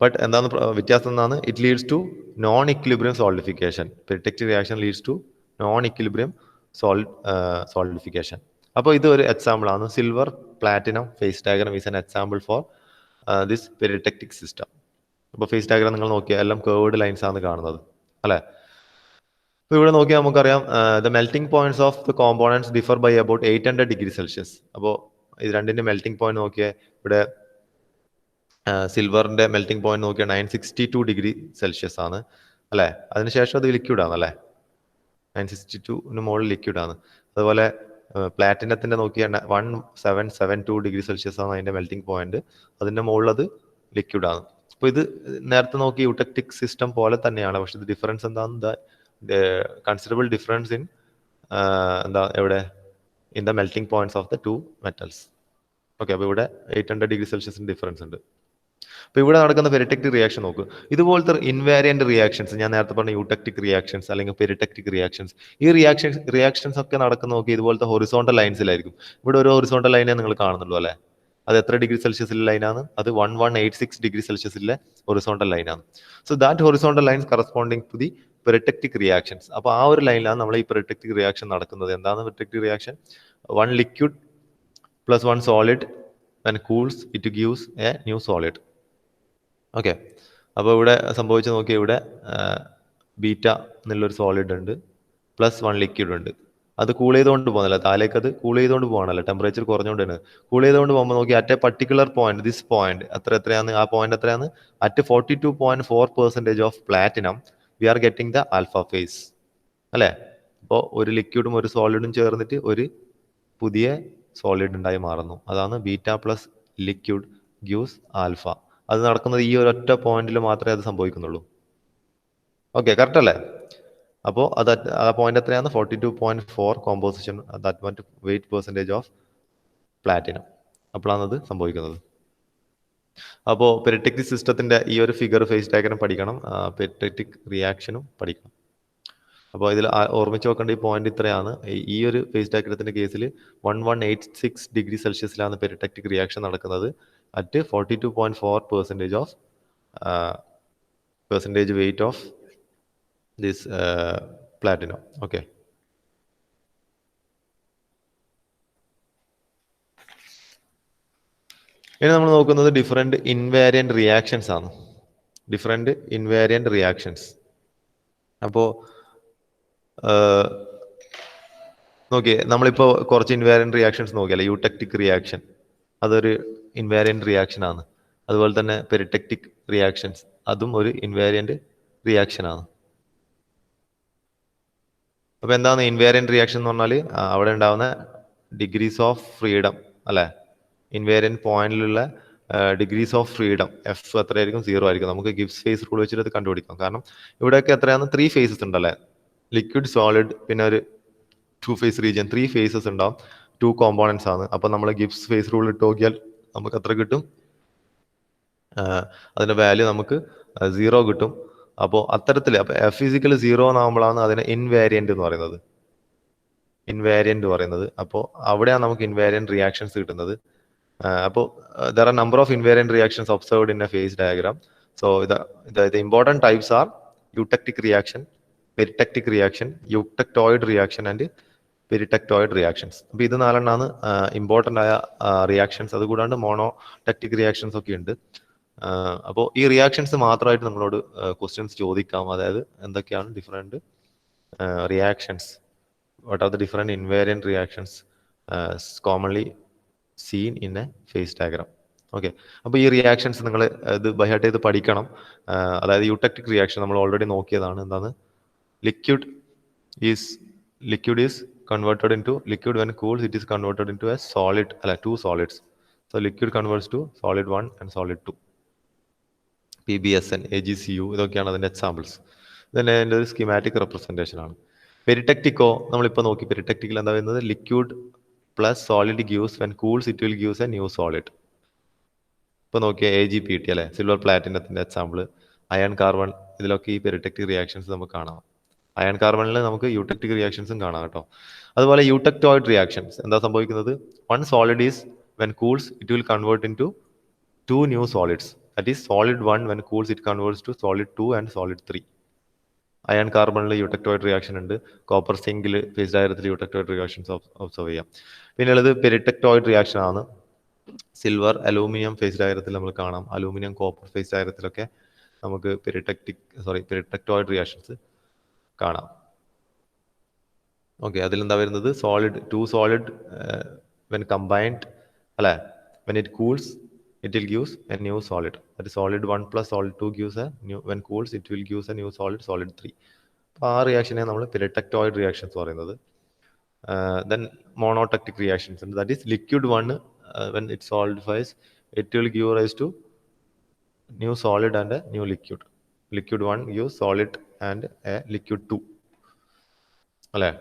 ബട്ട് എന്താണ് വ്യത്യാസം എന്നാണ്, it leads to non equilibrium solidification. Peritectic reaction leads to non equilibrium solidification. അപ്പോൾ ഇത് ഒരു എക്സാമ്പിൾ ആണ്. Silver platinum phase diagram is an example for this peritectic system. അപ്പോൾ ഫേസ് ഡയഗ്രാം നിങ്ങൾ നോക്കിയാൽ എല്ലാം കേർവ്ഡ് ലൈൻസ് ആണ് കാണുന്നത് അല്ലേ. അപ്പോൾ ഇവിടെ നോക്കിയാൽ നമുക്കറിയാം, the melting points of the components differ by about 800 degree Celsius. അപ്പോൾ ഇത് രണ്ടിന്റെ മെൽറ്റിംഗ് പോയിന്റ് നോക്കിയാൽ ഇവിടെ സിൽവറിന്റെ മെൽറ്റിംഗ് പോയിന്റ് നോക്കിയാൽ 962 ഡിഗ്രി സെൽഷ്യസ് ആണ് അല്ലേ. അതിനുശേഷം അത് ലിക്വിഡ് ആണ് അല്ലേ, 962 മുകളിൽ ലിക്വിഡ് ആണ്. അതുപോലെ പ്ലാറ്റിനത്തിന്റെ നോക്കിയാൽ 1772 ഡിഗ്രി സെൽഷ്യസ് ആണ് അതിന്റെ മെൽറ്റിംഗ് പോയിന്റ്, അതിന്റെ മുകളിൽ അത് ലിക്വിഡ് ആണ്. അപ്പോൾ ഇത് നേരത്തെ നോക്കി യൂടെക്റ്റിക് സിസ്റ്റം പോലെ തന്നെയാണ്, പക്ഷെ ഇത് ഡിഫറൻസ് എന്താണ്, കൺസിഡറബിൾ ഡിഫറൻസ് ഇൻ എന്താ എവിടെ, in the melting points of the two metals. Okay, അപ്പോൾ ഇവിടെ 800 ഡിഗ്രി സെൽഷ്യസിന് ഡിഫറൻസ് ഉണ്ട്. അപ്പോൾ ഇവിടെ നടക്കുന്ന പെരിടെക്റ്റിക് റിയാക്ഷൻ നോക്കൂ. ഇതുപോലത്തെ ഇൻവാരിയന്റ് റിയാക്ഷൻസ്, ഞാൻ നേരത്തെ പറഞ്ഞ യൂടെക്റ്റിക് റിയാക്ഷൻസ് അല്ലെങ്കിൽ പെരിടെക്റ്റിക് റിയാക്ഷൻസ്, ഈ റിയാക്ഷൻസ് ഒക്കെ നടക്കുന്ന നോക്കി ഇതുപോലത്തെ ഹൊറിസോണ്ടൽ ലൈൻസിലായിരിക്കും. ഇവിടെ ഒരു ഹൊറിസോണ്ടൽ ലൈനെ നിങ്ങൾ കാണുന്നുള്ളൂ അല്ലേ. അത് എത്ര ഡിഗ്രി സെൽഷ്യസിലെ ലൈനാണ്, അത് 1186 ഡിഗ്രി സെൽഷ്യസിലെ ഹൊറിസോണ്ടൽ ലൈനാണ്. So that horizontal lines corresponding to the peritectic reactions. അപ്പോൾ ആ ഒരു ലൈനിലാണ് നമ്മൾ ഈ പെരിടെക്റ്റിക് റിയാക്ഷൻ നടക്കുന്നത്. എന്താണ് peritectic reaction? One liquid plus one solid when cools it gives a new solid. Okay, അപ്പോൾ ഇവിടെ സംഭവിച്ച് നോക്കിയാൽ ഇവിടെ ബീറ്റ എന്നുള്ളൊരു സോളിഡ് ഉണ്ട്, പ്ലസ് വൺ ലിക്വിഡ് ഉണ്ട്. അത് കൂൾ ചെയ്തുകൊണ്ട് പോകുന്നില്ല, താലേക്ക് അത് കൂൾ ചെയ്തുകൊണ്ട് പോകണല്ലോ, ടെമ്പറേച്ചർ കുറഞ്ഞുകൊണ്ട് തന്നെ കൂൾ ചെയ്തുകൊണ്ട് പോകുമ്പോൾ നോക്കി at a particular point, this point എത്രയാണ്, ആ പോയിന്റ് എത്രയാണ്, at 42.4% of platinum we are getting the alpha phase അല്ലേ. അപ്പോൾ ഒരു ലിക്വിഡും ഒരു സോളിഡും ചേർന്നിട്ട് ഒരു പുതിയ സോളിഡ് ഉണ്ടായി മാറുന്നു. അതാണ് beta plus liquid gives alpha. അത് നടക്കുന്നത് ഈ ഒരൊറ്റ പോയിന്റിൽ മാത്രമേ അത് സംഭവിക്കുന്നുള്ളൂ. ഓക്കെ, കറക്റ്റ് അല്ലേ? അപ്പോൾ അത് ആ പോയിന്റ് എത്രയാണ്? 42.4 കോമ്പോസിഷൻ ദാറ്റ് മറ്റ് വെയിറ്റ് പെർസെൻറ്റേജ് ഓഫ് പ്ലാറ്റിനം. അപ്പോഴാണ് അത് സംഭവിക്കുന്നത്. അപ്പോൾ പെരിട്ടെക്റ്റിക് സിസ്റ്റത്തിന്റെ ഈ ഒരു ഫിഗർ ഫേസ് ഡയഗ്രം പഠിക്കണം, പെരിട്ടെക്റ്റിക് റിയാക്ഷനും പഠിക്കണം. അപ്പോൾ ഇതിൽ ഓർമ്മിച്ച് വെക്കേണ്ട ഈ പോയിന്റ് ഇത്രയാണ്. ഈ ഒരു ഫേസ് ഡയഗ്രത്തിന്റെ കേസിൽ 1186 ഡിഗ്രി സെൽഷ്യസിലാണ് പെരിട്ടെക്റ്റിക് റിയാക്ഷൻ നടക്കുന്നത് at 42.4% of percentage weight of this platinum. Okay, ഇനി നമ്മൾ നോക്കുന്നത് ഡിഫറെന്റ് ഇൻവാരിയന്റ് റിയാക്ഷൻസ് ആണ്. Different invariant reactions. അപ്പോൾ നോക്കിയേ, നമ്മളിപ്പോൾ കുറച്ച് ഇൻവാരിയന്റ് റിയാക്ഷൻസ് നോക്കിയല്ലേ. യൂടെക്റ്റിക് റിയാക്ഷൻ അതൊരു ഇൻവാരിയന്റ് റിയാക്ഷൻ ആണ്. അതുപോലെ തന്നെ പെരിട്ടെക്റ്റിക് റിയാക്ഷൻസ് അതും ഒരു ഇൻവാരിയന്റ് റിയാക്ഷൻ ആണ്. അപ്പൊ എന്താണ് ഇൻവാരിയന്റ് റിയാക്ഷൻ എന്ന് പറഞ്ഞാൽ? അവിടെ ഉണ്ടാവുന്ന ഡിഗ്രീസ് ഓഫ് ഫ്രീഡം അല്ലെ, ഇൻവാരിയന്റ് പോയിന്റിലുള്ള ഡിഗ്രീസ് ഓഫ് ഫ്രീഡം എഫ് എത്രയായിരിക്കും? 0 ആയിരിക്കും. നമുക്ക് ഗിബ്സ് ഫേസ് റൂൾ വെച്ചിട്ട് അത് കണ്ടുപിടിക്കാം. കാരണം ഇവിടെയൊക്കെ എത്രയാണ്? 3 ഫേസസ് ഉണ്ടല്ലേ, ലിക്വിഡ്, സോളിഡ്, പിന്നെ ഒരു 2 ഫേസ് റീജിയൻ. 3 ഫേസസ് ഉണ്ടാവും, 2 കോമ്പോണൻസ് ആണ്. അപ്പൊ നമ്മൾ ഗിബ്സ് ഫേസ് റൂൾ ഇട്ട് നോക്കിയാൽ നമുക്ക് എത്ര കിട്ടും? അതിന്റെ വാല്യൂ നമുക്ക് 0 കിട്ടും. അപ്പോൾ അത്തരത്തിൽ എഫ് ഫിസിക്കൽ 0 ആകുമ്പോഴാണ് അതിനെ ഇൻവാരിയന്റ് എന്ന് പറയുന്നത്. ഇൻവാരിയന്റ് പറയുന്നത്. അപ്പോൾ അവിടെയാണ് നമുക്ക് ഇൻവാരിയന്റ് റിയാക്ഷൻസ് കിട്ടുന്നത്. അപ്പോൾ there are number of invariant reactions observed in a phase diagram. So the important types are eutectic reaction, peritectic reaction, eutectoid reaction and peritectoid reactions. അപ്പോൾ ഇത് 4 ഇമ്പോർട്ടൻ്റ് ആയ റിയാക്ഷൻസ്. അതുകൂടാണ്ട് മോണോടെക്റ്റിക് റിയാക്ഷൻസ് ഒക്കെ ഉണ്ട്. അപ്പോൾ ഈ റിയാക്ഷൻസ് മാത്രമായിട്ട് നമ്മളോട് ക്വസ്റ്റ്യൻസ് ചോദിക്കാം. അതായത് എന്തൊക്കെയാണ് different reactions, what are the different invariant reactions commonly scene in A face diagram. Okay, അപ്പോൾ ഈ റിയാക്ഷൻസ് നിങ്ങൾ ഇത് ബൈ ഹാർട്ട് ചെയ്ത് പഠിക്കണം. അതായത് യൂടെക്റ്റിക് റിയാക്ഷൻ നമ്മൾ ഓൾറെഡി നോക്കിയതാണ്. എന്താണ്? Liquid is converted into liquid. When cooled it is converted into a solid, 2 solids. So liquid converts to solid 1 and solid 2. PBSN, AgCu ഇതൊക്കെയാണ് അതിന്റെ എക്സാമ്പിൾസ്. ഇതന്നെ അതിൻ്റെ ഒരു സ്കീമാറ്റിക് റെപ്രസെൻറ്റേഷൻ ആണ്. പെരിടെക്റ്റിക്കോ നമ്മളിപ്പോൾ നോക്കി. പെരിടെക്റ്റിക്കിൽ എന്താ വരുന്നത്? Liquid plus solid gives when cools it will gives A new solid. ഇപ്പോൾ നോക്കിയാൽ AgPt അല്ലെ, സിൽവർ പ്ലാറ്റിനത്തിന്റെ എക്സാമ്പിൾ. അയൺ കാർബൺ, ഇതിലൊക്കെ ഈ പെരിടെക്റ്റിക് റിയാക്ഷൻസ് നമുക്ക് കാണാം. അയൺ കാർബണിൽ നമുക്ക് യൂടെക്റ്റിക് റിയാക്ഷൻസും കാണാം കേട്ടോ. അതുപോലെ യൂടെക്ടോയിഡ് റിയാക്ഷൻസ് എന്താ സംഭവിക്കുന്നത്? 1 solid is when cools it will convert into 2 new solids. That is solid 1 when cools it converts to solid 2 and solid 3. Iron കാർബണിൽ യൂടെക്ടോയിഡ് reaction ഉണ്ട്. കോപ്പർ സിങ്കിൽ ഫേസ് ഡയഗ്രത്തിൽ യൂടെക്ടോയിഡ് റിയാക്ഷൻസ് ഒബ്സർവ് ചെയ്യാം. പിന്നെ ഉള്ളത് പെരിടെക്ടോയിഡ് റിയാക്ഷൻ ആണ്. സിൽവർ അലൂമിനിയം ഫേസ് ഡയഗ്രത്തിൽ നമ്മൾ കാണാം. Aluminium copper face ഡയഗ്രത്തിലൊക്കെ നമുക്ക് പെരിടെക്ടോയിഡ് reactions കാണാം. Okay, അതിലെന്താ വരുന്നത്? സോളിഡ് 2 സോളിഡ് വെൻ കമ്പൈൻഡ് അല്ലെ, when it cools it will gives a new solid. That is solid 1 plus solid 2 gives a new, when cools it will gives a new solid 3. അപ്പോൾ ആ റിയാക്ഷനെ നമ്മൾ പെരിടെക്ടോയിഡ് reactions പറയുന്നത്. then monotectic reactions, and that is liquid 1 when it solidifies it will give rise to new solid and a new liquid. Liquid 1 gives solid and a liquid 2 അല്ലേ.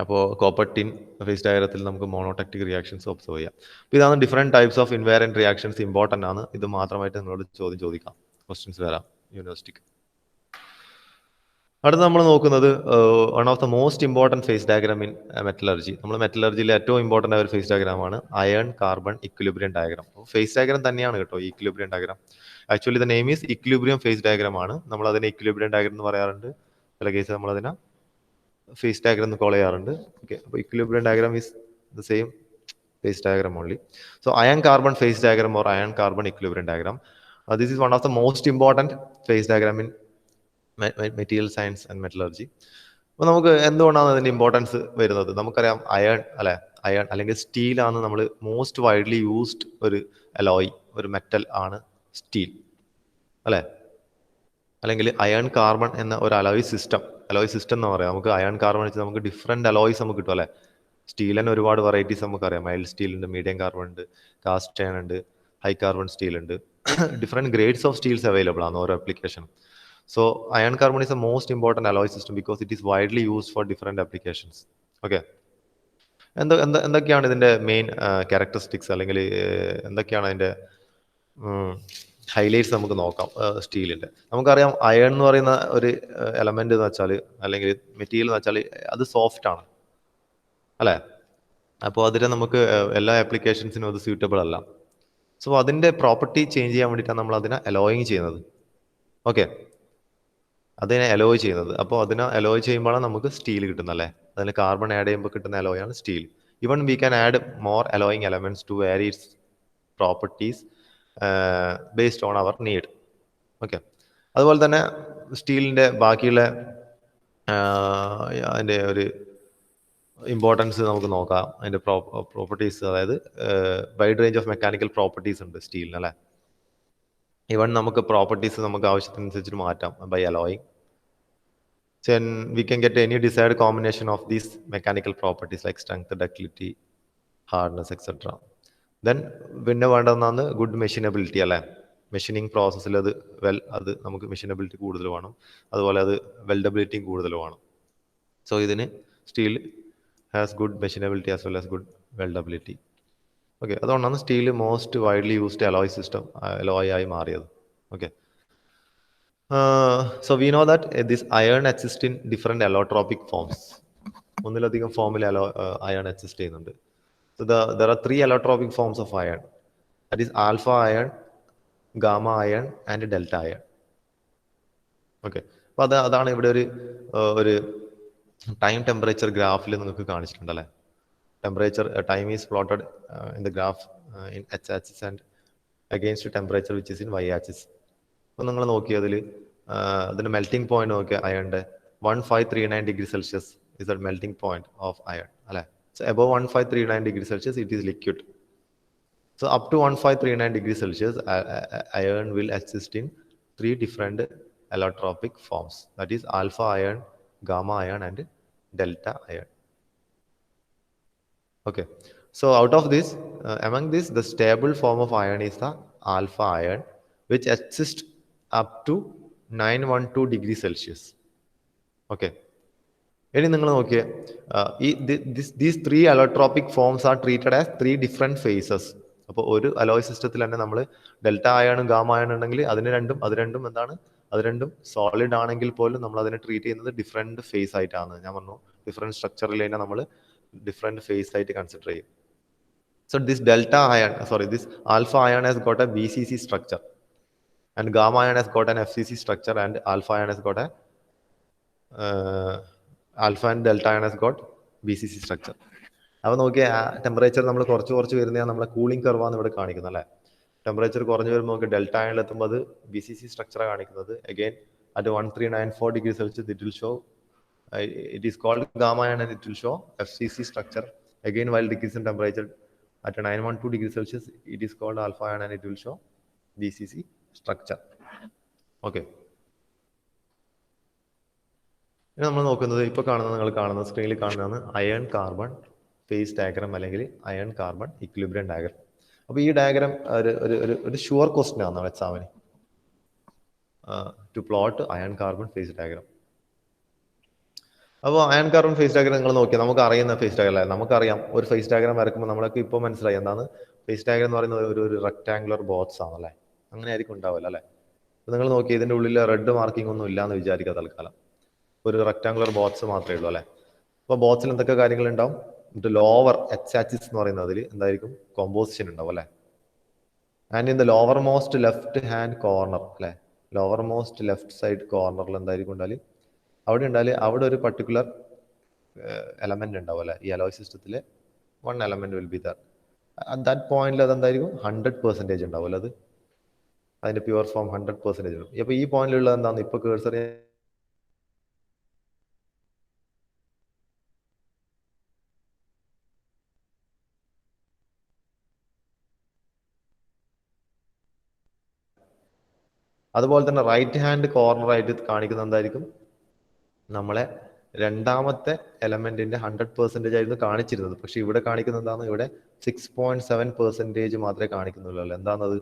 അപ്പോൾ copper tin face ഡയഗ്രത്തിൽ നമുക്ക് മോണോടെക്റ്റിക് reactions observe ചെയ്യാം. അപ്പോൾ ഇതാണ് different types of invariant reactions. Important ആണ്. ഇത് മാത്രമായിട്ട് നിങ്ങളോട് ചോദിക്കാം, ക്വസ്റ്റ്യൻസ് വരാം യൂണിവേഴ്സിറ്റിക്ക്. അടുത്ത് നമ്മൾ നോക്കുന്നത് one of the most important phase diagram in metallurgy. നമ്മൾ മെറ്റലർജിയിലെ ഏറ്റവും ഇമ്പോർട്ടൻ്റ് ആയ ഒരു ഫേസ് ഡയഗ്രാമാണ് iron carbon equilibrium diagram. Phase diagram തന്നെയാണ് കേട്ടോ equilibrium diagram. Actually the name is equilibrium phase diagram ആണ്. നമ്മൾ അതിനെ ഇക്വിലിബ്രിയം ഡയഗ്രാം എന്ന് പറയാറുണ്ട്. ചില കേസ് നമ്മളതിനെ ഫേസ് ഡയഗ്രാം എന്ന് കോൾ ചെയ്യാറുണ്ട്. ഓക്കെ, അപ്പോൾ equilibrium diagram is the same face diagram only. So iron carbon phase diagram or iron carbon equilibrium diagram, this is one of the most important phase diagram in material science and metallurgy. അപ്പോൾ നമുക്ക് എന്തുകൊണ്ടാണ് അതിൻ്റെ importance വരുന്നത്? നമുക്കറിയാം iron iron അല്ലെങ്കിൽ സ്റ്റീലാണ് നമ്മൾ most widely used ഒരു alloy, ഒരു മെറ്റൽ ആണ് സ്റ്റീൽ അല്ലേ. അല്ലെങ്കിൽ അയൺ കാർബൺ എന്ന ഒരു അലോയ് സിസ്റ്റം എന്ന് പറയാം. നമുക്ക് അയൺ കാർബൺ വെച്ച് നമുക്ക് ഡിഫറെൻറ്റ് അലോയ്സ് നമുക്ക് കിട്ടും അല്ലേ. സ്റ്റീലിന് ഒരുപാട് വെറൈറ്റീസ് നമുക്കറിയാം. മൈൽഡ് സ്റ്റീൽ ഉണ്ട്, മീഡിയം കാർബൺ ഉണ്ട്, കാസ്റ്റ് അയൺ ഉണ്ട്, ഹൈ കാർബൺ സ്റ്റീൽ ഉണ്ട്. Different grades of steels available ആണ് ഓരോ application. So iron carbon is a most important alloy system because it is widely used for different applications. Okay, എന്തൊക്കെയാണ് ഇതിൻ്റെ main characteristics, അല്ലെങ്കിൽ എന്തൊക്കെയാണ് അതിൻ്റെ highlights നമുക്ക് നോക്കാം. സ്റ്റീലിൻ്റെ നമുക്കറിയാം, അയൺ എന്ന് പറയുന്ന ഒരു എലമെന്റ് എന്ന് വെച്ചാൽ, അല്ലെങ്കിൽ മെറ്റീരിയൽ എന്ന് വെച്ചാൽ, അത് സോഫ്റ്റ് ആണ് അല്ലേ? അപ്പോൾ അതിനെ നമുക്ക് എല്ലാ ആപ്ലിക്കേഷൻസിനും അത് സ്യൂട്ടബിൾ അല്ല. സോ അതിൻ്റെ പ്രോപ്പർട്ടി ചേഞ്ച് ചെയ്യാൻ വേണ്ടിയിട്ടാണ് നമ്മൾ അതിനെ അലോയിങ് ചെയ്യുന്നത്. ഓക്കെ, അതിനെ അലോയ് ചെയ്യുന്നത്. അപ്പോൾ അതിനെ അലോയ് ചെയ്യുമ്പോഴാണ് നമുക്ക് സ്റ്റീൽ കിട്ടുന്നത് അല്ലേ? അതിന് കാർബൺ ആഡ് ചെയ്യുമ്പോൾ കിട്ടുന്ന അലോയാണ് steel. Even we can add more alloying elements to vary its properties based on our need. Okay, അതുപോലെ തന്നെ സ്റ്റീലിൻ്റെ ബാക്കിയുള്ള അതിൻ്റെ ഒരു ഇമ്പോർട്ടൻസ് നമുക്ക് നോക്കാം. അതിൻ്റെ പ്രോപ്പർട്ടീസ്, അതായത് wide range of mechanical properties ഉണ്ട് സ്റ്റീലിന് അല്ലേ? ഈവൻ നമുക്ക് പ്രോപ്പർട്ടീസ് നമുക്ക് ആവശ്യത്തിനനുസരിച്ച് മാറ്റാം by alloying. Then we can get any desired combination of these mechanical properties like strength, ductility, hardness, etc. Then പിന്നെ വേണ്ടതെന്നാണ് ഗുഡ് മെഷീനബിലിറ്റി അല്ലേ? മെഷീനിങ് പ്രോസസ്സിൽ അത് നമുക്ക് മെഷീനബിലിറ്റി കൂടുതൽ വേണം, അതുപോലെ അത് വെൽഡബിലിറ്റിയും കൂടുതൽ വേണം. സോ ഇതിന് steel has good machinability as well as good weldability. Okay, അതുകൊണ്ടാണ് steel most widely used alloy system, alloy ആയി മാറിയത്. Okay, so we know that this iron exists in different allotropic forms. ഒന്നിലധികം ഫോമിൽ iron exist ചെയ്യുന്നുണ്ട്. So there are 3 allotropic forms of iron. That is alpha iron, gamma iron and delta iron. Okay, അപ്പോൾ അതാണ് ഇവിടെ ഒരു time temperature ഗ്രാഫിൽ നിങ്ങൾക്ക് കാണിച്ചിട്ടുണ്ടല്ലേ? Temperature time is plotted in the graph in H axis and against temperature which is in Y axis. അപ്പോൾ നിങ്ങൾ നോക്കിയതിൽ അതിൻ്റെ മെൽറ്റിംഗ് പോയിന്റ് നോക്കിയ അയണിൻ്റെ 1539 degree Celsius is the melting point of iron അല്ലേ? So above 1539 degree Celsius it is liquid. So up to 1539 degree Celsius iron will exist in 3 different allotropic forms. That is alpha iron, gamma iron and delta iron. Okay, so out of this, among this, the stable form of iron is the alpha iron, which exists up to 912 degree Celsius. Okay, ഇനി നിങ്ങൾ നോക്കിയേ, these 3 allotropic forms are treated as 3 different phases. അപ്പോൾ ഒരു alloy സിസ്റ്റത്തിൽ തന്നെ നമ്മൾ delta അയണും gamma അയണും ഉണ്ടെങ്കിൽ അത് രണ്ടും സോളിഡ് ആണെങ്കിൽ പോലും നമ്മൾ അതിനെ ട്രീറ്റ് ചെയ്യുന്നത് ഡിഫറെൻറ്റ് ഫേസ് ആയിട്ടാണ്. ഞാൻ പറഞ്ഞു, ഡിഫറെൻറ്റ് സ്ട്രക്ചറിൽ തന്നെ നമ്മൾ ഡിഫറെൻറ്റ് ഫേസ് ആയിട്ട് കൺസിഡർ ചെയ്യും. So this this alpha iron has got A BCC structure and gamma iron has got an FCC structure and alpha iron has got alpha and delta iron has got BCC structure. അപ്പോൾ നോക്കിയാൽ temperature നമ്മൾ കുറച്ച് വരുന്നതാണ് നമ്മളെ cooling കർവാണ് ഇവിടെ കാണിക്കുന്നത് അല്ലേ? Temperature കുറഞ്ഞു വരുമ്പോൾ നമുക്ക് ഡെൽറ്റ അയണിൽ എത്തുമ്പോൾ അത് BCC സ്ട്രക്ചറാണ് കാണിക്കുന്നത്. Again at 1394 degree Celsius it will show, it is called gamma iron and it will show FCC structure. Again while decrease in temperature at 912 degree Celsius it is called alpha iron and it will show BCC structure. Okay, ഇനി നമ്മൾ നോക്കുന്നത് നിങ്ങൾ കാണുന്നത് സ്ക്രീനിൽ കാണുന്നതാണ് iron carbon phase diagram അല്ലെങ്കിൽ iron carbon equilibrium diagram. അപ്പോൾ ഈ ഡയഗ്രാം ഒരു ഷുവർ ക്വസ്റ്റ്യൻ ആണ് എക്സാമിന്, to plot iron carbon phase diagram. അപ്പോൾ അയൺ കാർബൺ ഫേസ് ഡയഗ്രാം നിങ്ങൾ നോക്കിയാൽ നമുക്ക് അറിയുന്ന ഫേസ് ഡയഗ്രാം അല്ലേ? നമുക്കറിയാം, ഒരു ഫേസ് ഡയഗ്രാം വരക്കുമ്പോൾ നമ്മളൊക്കെ ഇപ്പോൾ മനസ്സിലായി എന്താണ് ഫേസ് ഡയഗ്രാം എന്ന് പറയുന്നത്. ഒരു റെക്ടാങ്കുലർ ബോക്സ് ആണല്ലേ? അങ്ങനെ ആയിരിക്കും ഉണ്ടാവില്ല അല്ലേ? അപ്പോൾ നിങ്ങൾ നോക്കി, ഇതിൻ്റെ ഉള്ളിൽ റെഡ് മാർക്കിംഗ് ഒന്നും ഇല്ലാന്ന് വിചാരിക്കുക തൽക്കാലം. ഒരു റെക്ടാങ്കുലർ ബോക്സ് മാത്രമേ ഉള്ളൂ അല്ലേ? അപ്പോൾ ബോക്സിൽ എന്തൊക്കെ കാര്യങ്ങളുണ്ടാവും? ലോവർ എച്ച് ആക്സിസ് എന്ന് പറയുന്നതിൽ എന്തായിരിക്കും? കോമ്പോസിഷൻ ഉണ്ടാവും അല്ലേ? And in the lower most left hand corner അല്ലേ? ലോവർ മോസ്റ്റ് ലെഫ്റ്റ് സൈഡ് കോർണറിൽ എന്തായിരിക്കും ഉണ്ടാല്? അവിടെ ഒരു പർട്ടിക്കുലർ എലമെന്റ് ഉണ്ടാവും അല്ലേ? ഈ അലോയ് സിസ്റ്റത്തിൽ 1 element will be there. At that പോയിന്റിൽ അതെന്തായിരിക്കും? 100% ഉണ്ടാവും അല്ലേ? അതിന്റെ പ്യുവർ ഫോം 100% ഉണ്ടാവും. അപ്പോൾ ഈ പോയിന്റിലുള്ളത് എന്താണ്? ഇപ്പോൾ കേഴ്സർ അതുപോലെ തന്നെ റൈറ്റ് ഹാൻഡ് കോർണർ ആയിട്ട് കാണിക്കുന്നത് എന്തായിരിക്കും? നമ്മളെ രണ്ടാമത്തെ എലമെന്റിന്റെ 100% ആയിരുന്നു കാണിച്ചിരുന്നത്. പക്ഷെ ഇവിടെ കാണിക്കുന്നത് എന്താണ്? ഇവിടെ 6.7% മാത്രമേ കാണിക്കുന്നുള്ളൂ. എന്താണത്?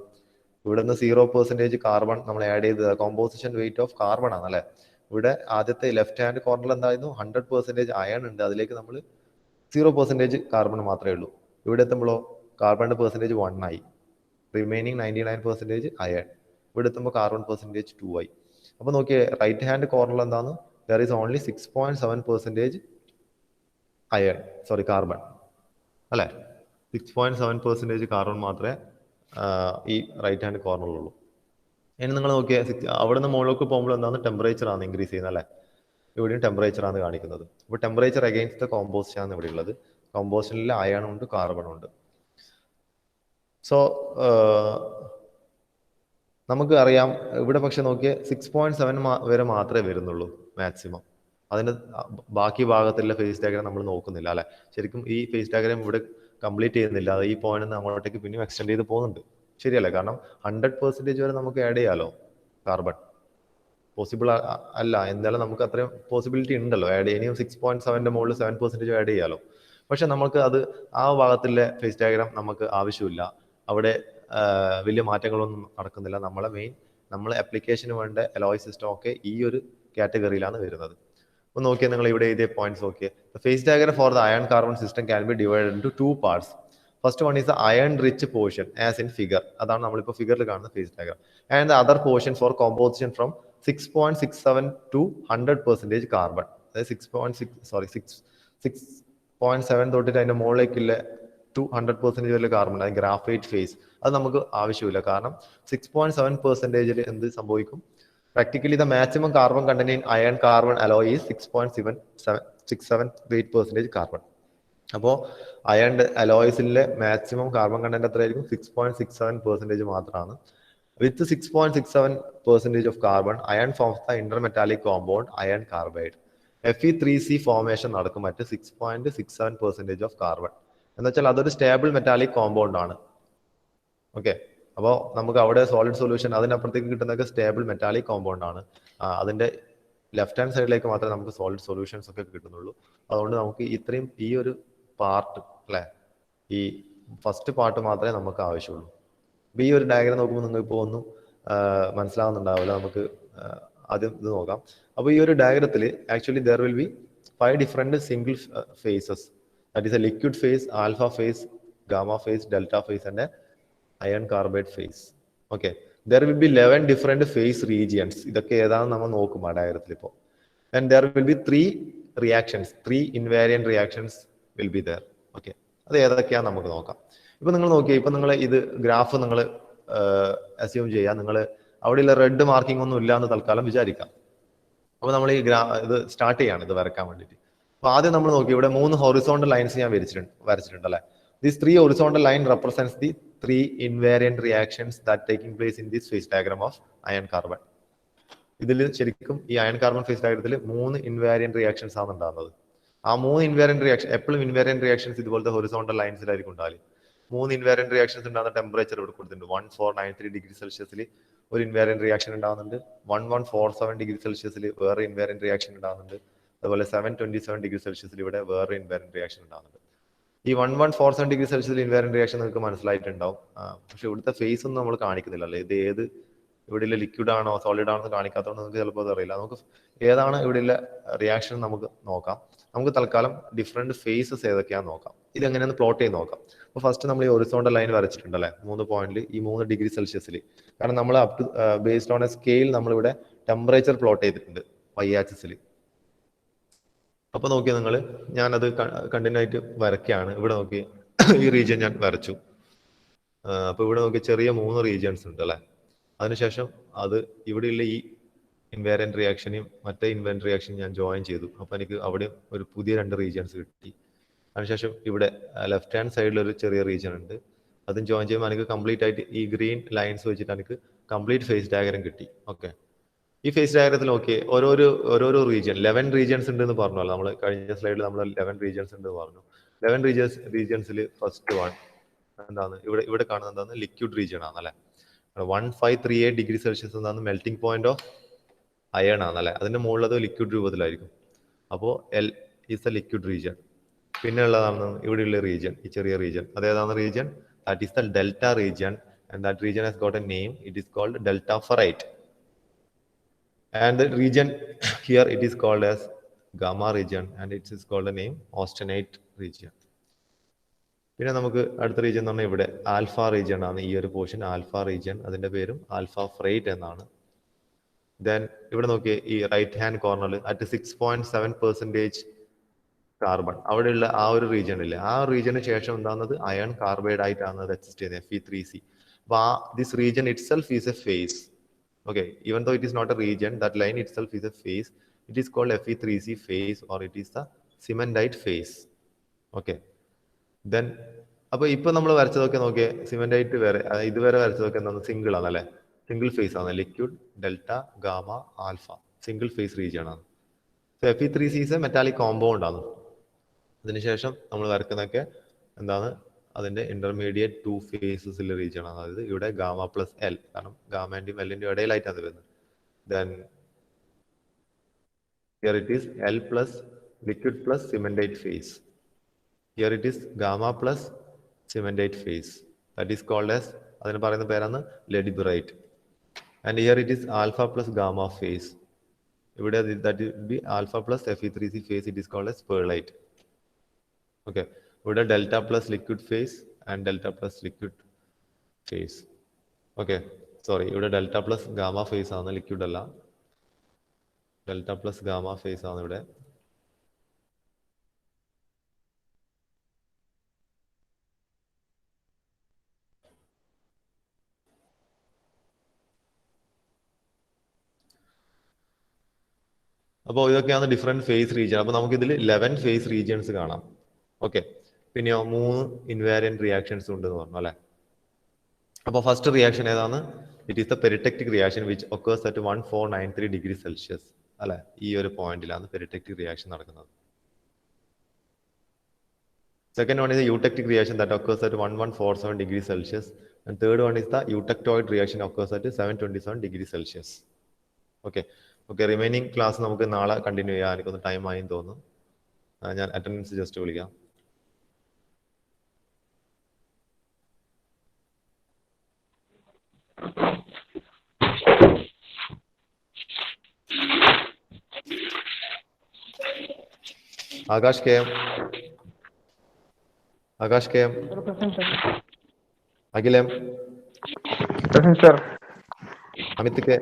ഇവിടെ നിന്ന് 0% കാർബൺ നമ്മൾ ആഡ് ചെയ്തത് കോമ്പോസിഷൻ വെയിറ്റ് ഓഫ് കാർബൺ ആണ് അല്ലെ. ഇവിടെ ആദ്യത്തെ ലെഫ്റ്റ് ഹാൻഡ് കോർണറിൽ എന്തായിരുന്നു? 100% അയൺ ഉണ്ട്, അതിലേക്ക് നമ്മൾ 0% കാർബൺ മാത്രമേ ഉള്ളൂ. ഇവിടെ എത്തുമ്പോഴോ കാർബണിന്റെ പെർസെൻറ്റേജ് 1 ആയി, റിമൈനിങ് 99% അയൺ. ഇവിടെ എത്തുമ്പോൾ കാർബൺ പെർസെൻറ്റേജ് 2 ആയി. അപ്പോൾ നോക്കിയേ, റൈറ്റ് ഹാൻഡ് കോർണറിൽ എന്താണ്? There is only 6.7% iron, sorry carbon അല്ലെ. 6.7% കാർബൺ മാത്രമേ ഈ റൈറ്റ് ഹാൻഡ് കോർണറിലുള്ളൂ. ഇനി നിങ്ങൾ നോക്കിയാൽ അവിടെ നിന്ന് മുകളിലേക്ക് പോകുമ്പോൾ എന്താണ്? ടെമ്പറേച്ചർ ആണ് ഇൻക്രീസ് ചെയ്യുന്നത് അല്ലെ. ഇവിടെയും ടെമ്പറേച്ചർ ആണ് കാണിക്കുന്നത്. അപ്പോൾ ടെമ്പറേച്ചർ അഗെയിൻസ്റ്റ് ദ കോമ്പോസിഷൻ ആണ് ഇവിടെ ഉള്ളത്. കോമ്പോസിഷനിൽ അയൺ ഉണ്ട്, കാർബൺ ഉണ്ട്. സോ നമുക്ക് അറിയാം ഇവിടെ പക്ഷെ നോക്കിയാൽ 6.7 വരെ മാത്രമേ വരുന്നുള്ളൂ മാക്സിമം. അതിന് ബാക്കി ഭാഗത്തുള്ള ഫേസ് ഡയഗ്രാം നമ്മൾ നോക്കുന്നില്ല അല്ലെ. ശരിക്കും ഈ ഫേസ് ഡയഗ്രാം ഇവിടെ കംപ്ലീറ്റ് ചെയ്യുന്നില്ല, ഈ പോയിന്റ് നിന്ന് അങ്ങോട്ടേക്ക് പിന്നെയും എക്സ്റ്റെൻഡ് ചെയ്ത് പോകുന്നുണ്ട്. ശരിയല്ലേ? കാരണം 100% വരെ നമുക്ക് ആഡ് ചെയ്യാലോ കാർബൺ. പോസിബിൾ അല്ല, എന്തായാലും നമുക്ക് അത്രയും പോസിബിലിറ്റി ഉണ്ടല്ലോ ആഡ് ചെയ്യാൻ. ഇനിയും 6.7ന്റെ മുകളിൽ 7% ആഡ് ചെയ്യാലോ. പക്ഷെ നമുക്ക് അത് ആ ഭാഗത്തിലെ ഫേസ് ഡയഗ്രാം നമുക്ക് ആവശ്യമില്ല. അവിടെ വലിയ മാറ്റങ്ങളൊന്നും നടക്കുന്നില്ല. നമ്മൾ ആപ്ലിക്കേഷന് വേണ്ട അലോയ് സിസ്റ്റം ഒക്കെ ഈ ഒരു കാറ്റഗറിയിലാണ് വരുന്നത്. അപ്പോൾ നോക്കിയാൽ നിങ്ങൾ ഇവിടെ എഴുതിയ പോയിന്റ്സ് നോക്കിയേ. Phase diagram for the iron carbon system can be divided into 2 parts. First one is the iron rich portion as in figure. അതാണ് നമ്മളിപ്പോൾ ഫിഗറിൽ കാണുന്ന phase diagram. And the other portion for composition from 6.67 to 100% carbon. അതായത് 6.7 തൊട്ടിട്ട് അതിന്റെ മുകളിലേക്കുള്ള 100% വരെ carbon, അത് ഗ്രാഫൈറ്റ് ഫേസ്. അത് നമുക്ക് ആവശ്യമില്ല. കാരണം 6.7% എന്ത് സംഭവിക്കും? Practically the maximum carbon content in iron carbon alloy is 6.78% carbon. അപ്പോൾ അയൺ അലോയ്സിലെ മാക്സിമം കാർബൺ കണ്ടന്റ് എത്രയായിരിക്കും? 6.67% മാത്രമാണ്. With 6.67% of carbon, iron forms the intermetallic compound iron carbide. Fe3C formation നടക്കും മറ്റ് 6.67% ഓഫ് കാർബൺ. എന്ന് വെച്ചാൽ അതൊരു സ്റ്റേബിൾ മെറ്റാലിക് കോമ്പൗണ്ട് ആണ്. Okay, അപ്പോൾ നമുക്ക് അവിടെ സോളിഡ് സൊല്യൂഷൻ, അതിനപ്പുറത്തേക്ക് കിട്ടുന്നതൊക്കെ സ്റ്റേബിൾ മെറ്റാലിക് കോമ്പൗണ്ട് ആണ്. അതിന്റെ ലെഫ്റ്റ് ഹാൻഡ് സൈഡിലേക്ക് മാത്രമേ നമുക്ക് സോളിഡ് സൊല്യൂഷൻസ് ഒക്കെ കിട്ടുന്നുള്ളൂ. അതുകൊണ്ട് നമുക്ക് ഇത്രയും ഈ ഒരു പാർട്ട് അല്ലെ, ഈ ഫസ്റ്റ് പാർട്ട് മാത്രമേ നമുക്ക് ആവശ്യമുള്ളൂ. അപ്പൊ ഈ ഒരു ഡയഗ്രാം നോക്കുമ്പോൾ നിങ്ങൾക്ക് ഇപ്പോൾ ഒന്നും മനസ്സിലാവുന്നുണ്ടാവില്ല. നമുക്ക് ആദ്യം ഇത് നോക്കാം. അപ്പോൾ ഈ ഒരു ഡയഗ്രത്തിൽ actually there will be 5 different single phases. That is a liquid phase, alpha phase, gamma phase, delta phase and iron carbide phase. Okay, there will be 11 different phase regions. ഇതൊക്കെ ഏതാണെന്ന് നമ്മൾ നോക്കും ആ ഡയഗ്രത്തിൽ ഇപ്പോൾ. And there will be 3 reactions, 3 invariant reactions will be there. Okay, അത് ഏതൊക്കെയാണെന്ന് നമുക്ക് നോക്കാം. ഇപ്പൊ നിങ്ങൾ നോക്കിയാൽ ഇപ്പൊ നിങ്ങൾ ഇത് ഗ്രാഫ് നിങ്ങൾ അസ്യൂം ചെയ്യാം. നിങ്ങൾ അവിടെയുള്ള റെഡ് മാർക്കിംഗ് ഒന്നും ഇല്ല എന്ന് തൽക്കാലം വിചാരിക്കാം. അപ്പൊ നമ്മൾ ഈ ഇത് സ്റ്റാർട്ട് ചെയ്യാണ് ഇത് വരക്കാൻ വേണ്ടിയിട്ട്. അപ്പൊ ആദ്യം നമ്മൾ നോക്കി ഇവിടെ 3 ഹൊറിസോണ്ടൽ ലൈൻസ് ഞാൻ വരച്ചിട്ടുണ്ട് അല്ലെ. These 3 horizontal line represents the 3 invariant reactions that taking place in this phase diagram of iron carbon. ഇതിൽ ശരിക്കും ഈ അയൺ കാർബൺ ഫേസ് ഡയഗ്രത്തിൽ 3 ഇൻവാരിയന്റ് റിയാക്ഷൻസ് ആണ് ഉണ്ടാകുന്നത്. ആ 3 ഇൻവാരിയന്റ് റിയാക്ഷൻ, എപ്പോഴും ഇൻവാരിയന്റ് റിയാക്ഷൻസ് ഇതുപോലത്തെ ഹൊറിസോണ്ടൽ ലൈൻസിലായിരിക്കും ഉണ്ടാവില്ല. 3 ഇൻവാരിയന്റ് റിയാക്ഷൻസ് ഉണ്ടാകുന്ന ടെമ്പറേച്ചർ ഇവിടെ കൊടുത്തിട്ടുണ്ട്. 1493 ഡിഗ്രി സെൽഷ്യസിൽ ഒരു ഇൻവാരിയന്റ് റിയാക്ഷൻ ഉണ്ടാകുന്നുണ്ട്. 1147 ഡിഗ്രി സെൽഷ്യസിൽ വേറെ ഇൻവാരിയന്റ് റിയാക്ഷൻ ഉണ്ടാകുന്നുണ്ട്. അതുപോലെ 727 ഡിഗ്രി സെൽഷ്യസിൽ ഇവിടെ വേറെ ഇൻവാരിയന്റ് റിയാക്ഷൻ ഉണ്ടാകുന്നുണ്ട്. ഈ 1147 ഡിഗ്രി സെൽഷ്യസിൽ ഇൻവാരിയന്റ് റിയാക്ഷൻ നിങ്ങൾക്ക് മനസ്സിലായിട്ടുണ്ടാവും. പക്ഷെ ഇവിടുത്തെ ഫേസ് ഒന്നും നമ്മൾ കാണിക്കുന്നില്ല അല്ലേ. ഇത് ഏത് ഇവിടെയുള്ള ലിക്വിഡ് ആണോ സോളിഡ് ആണോ എന്ന് കാണിക്കാത്തതുകൊണ്ട് നിങ്ങൾക്ക് ചിലപ്പോൾ അത് അറിയില്ല. നമുക്ക് ഏതാണ് ഇവിടെയുള്ള റിയാക്ഷൻ നമുക്ക് നോക്കാം. നമുക്ക് തൽക്കാലം ഡിഫറെന്റ് ഫേസസ് ഏതൊക്കെയാണെന്ന് നോക്കാം. ഇത് എങ്ങനെയാന്ന് പ്ലോട്ട് ചെയ്ത് നോക്കാം. അപ്പോൾ ഫസ്റ്റ് നമ്മൾ ഈ ഹൊറിസോണ്ടൽ ലൈൻ വരച്ചിട്ടുണ്ട് അല്ലേ, 3 പോയിന്റിൽ ഈ 3 ഡിഗ്രി സെൽഷ്യസിൽ. കാരണം നമ്മൾ up to based on A scale നമ്മളിവിടെ ടെമ്പറേച്ചർ പ്ലോട്ട് ചെയ്തിട്ടുണ്ട് y ആക്സിസിൽ. അപ്പൊ നോക്കിയാൽ നിങ്ങൾ, ഞാനത് കണ്ടിന്യൂ ആയിട്ട് വരയ്ക്കുകയാണ്. ഇവിടെ നോക്കി ഈ റീജിയൻ ഞാൻ വരച്ചു. അപ്പൊ ഇവിടെ നോക്കി ചെറിയ 3 റീജിയൻസ് ഉണ്ട് അല്ലെ. അതിനുശേഷം അത് ഇവിടെയുള്ള ഈ ഇൻവാരിയന്റ് റിയാക്ഷനെയും മറ്റേ ഇൻവാരിയന്റ് റിയാക്ഷനും ഞാൻ ജോയിൻ ചെയ്തു. അപ്പൊ എനിക്ക് അവിടെ ഒരു പുതിയ 2 റീജിയൻസ് കിട്ടി. അതിനുശേഷം ഇവിടെ ലെഫ്റ്റ് ഹാൻഡ് സൈഡിൽ ഒരു ചെറിയ റീജിയൻ ഉണ്ട്. അതും ജോയിൻ ചെയ്യുമ്പോൾ എനിക്ക് കംപ്ലീറ്റ് ആയിട്ട് ഈ ഗ്രീൻ ലൈൻസ് വെച്ചിട്ട് എനിക്ക് കംപ്ലീറ്റ് ഫേസ് ഡയഗ്രം കിട്ടി. ഓക്കെ, ഈ ഫേസ് ഡയഗ്രത്തിൽ നോക്കി ഓരോരോ റീജിയൻ 11 റീജിയൻസ് ഉണ്ട് എന്ന് പറഞ്ഞല്ലോ. നമ്മൾ കഴിഞ്ഞ സ്ലൈഡിൽ നമ്മൾ 11 റീജിയൻസ് ഉണ്ട് പറഞ്ഞു. 11 റീജിയൻസിൽ ഫസ്റ്റ് വൺ എന്താണ് ഇവിടെ കാണുന്നത് എന്താണ്? ലിക്വിഡ് റീജിയൻ ആണ് അല്ലെ. 1538 ഡിഗ്രി സെൽഷ്യസ് എന്താണ്? മെൽറ്റിംഗ് പോയിന്റ് ഓഫ് അയൺ ആണ് അല്ലെ. അതിന്റെ മുകളിൽ അത് ലിക്വിഡ് രൂപത്തിലായിരിക്കും. അപ്പോൾ L is the liquid region. പിന്നെ ഉള്ളതാണ് ഇവിടെയുള്ള റീജിയൻ, ഈ ചെറിയ റീജിയൻ. അതേതാണ് region? That is the delta region. And that region has got a name. It is called delta ferrite. And the region here it is called as gamma region, and it is called the name austenite region. പിന്നെ നമുക്ക് അടുത്ത region എന്ന് പറഞ്ഞാൽ ഇവിടെ alpha region ആണ്. ഈ ഒരു portion alpha region, അതിന്റെ പേരും ആൽഫ ഫ്രൈറ്റ് എന്നാണ്. ദെൻ ഇവിടെ നോക്കിയേ, ഈ റൈറ്റ് ഹാൻഡ് കോർണറിൽ അറ്റ് 6.7% കാർബൺ, അവിടെയുള്ള ആ ഒരു റീജിയൻ ഇല്ലേ, ആ റീജിയന് ശേഷം എന്താകുന്നത് അയൺ കാർബൈഡ് ആയിട്ടാണ് അത് എക്സിസ്റ്റ് ചെയ്യുന്നത്, Fe3C. അപ്പൊ ആ this region itself is a phase. Okay, even though it is not a region, that line itself is a phase. It is called Fe3C phase, or it is the cementite phase. Okay, then അപ്പോൾ ഇപ്പൊ നമ്മൾ വരച്ചതൊക്കെ നോക്കിയേ, സിമെന്റൈറ്റ് വേറെ, ഇതുവരെ വരച്ചതൊക്കെ എന്താണ്, single ആണ് അല്ലെ, single phase ആണ്, liquid, delta, gamma, alpha, single phase region ആണ്. Fe3C is a metallic compound ആണ്. അതിനുശേഷം നമ്മൾ വരക്കുന്നതൊക്കെ എന്താണ്, അതിന്റെ ഇന്റർമീഡിയറ്റ് 2 ഫേസസിൽ റീജിയൻ ആണ്. അതായത് ഇവിടെ ഗാമ പ്ലസ് എൽ, കാരണം ഗാമന്റെയും എല്ലിന്റെയും ഇടയിലായിട്ടാണ് അത് വരുന്നത്. Then here it is L plus liquid plus cementite phase. Here it is gamma plus cementite phase. That is called as, അതിന് പറയുന്ന പേരാണ് ledeburite. And here it is alpha plus gamma phase. ഇവിടെ that be alpha plus Fe3C phase, it is called as pearlite. Okay, ഇവിടെ delta plus liquid phase and delta plus liquid phase. Okay, sorry, ഇവിടെ delta plus gamma phase ആണ്, liquid അല്ല, delta plus gamma phase ആണ് ഇവിടെ. അപ്പോൾ ഇതൊക്കെയാണ് different face region. അപ്പൊ നമുക്ക് ഇതിൽ 11 ഫേസ് റീജിയൻസ് കാണാം. ഓക്കെ, പിന്നെയോ 3 ഇൻവാരിയന്റ് റിയാക്ഷൻസ് ഉണ്ടെന്ന് പറഞ്ഞു അല്ലെ. അപ്പോൾ ഫസ്റ്റ് റിയാക്ഷൻ ഏതാണ്? It is the peritectic reaction which occurs at 1493 degree Celsius അല്ലെ. ഈ ഒരു പോയിന്റിലാണ് പെരിടെക്റ്റിക് റിയാക്ഷൻ നടക്കുന്നത്. Second one is the eutectic reaction that occurs at 1147 degree Celsius, and third one is the eutectoid reaction occurs at 727 degree Celsius. Okay, remaining class നമുക്ക് നാളെ continue ചെയ്യാം. എനിക്കൊന്ന് time ആയി തോന്നുന്നു. ഞാൻ അറ്റൻഡൻസ് ജസ്റ്റ് വിളിക്കാം. Akash K M, Akash K M, Akhil M, Amit K,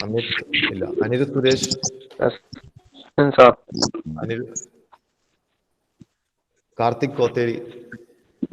Amit ഇല്ല, അനിൽ സുരേഷ്, അനിൽ, കാർത്തിക് കോത്തേരി,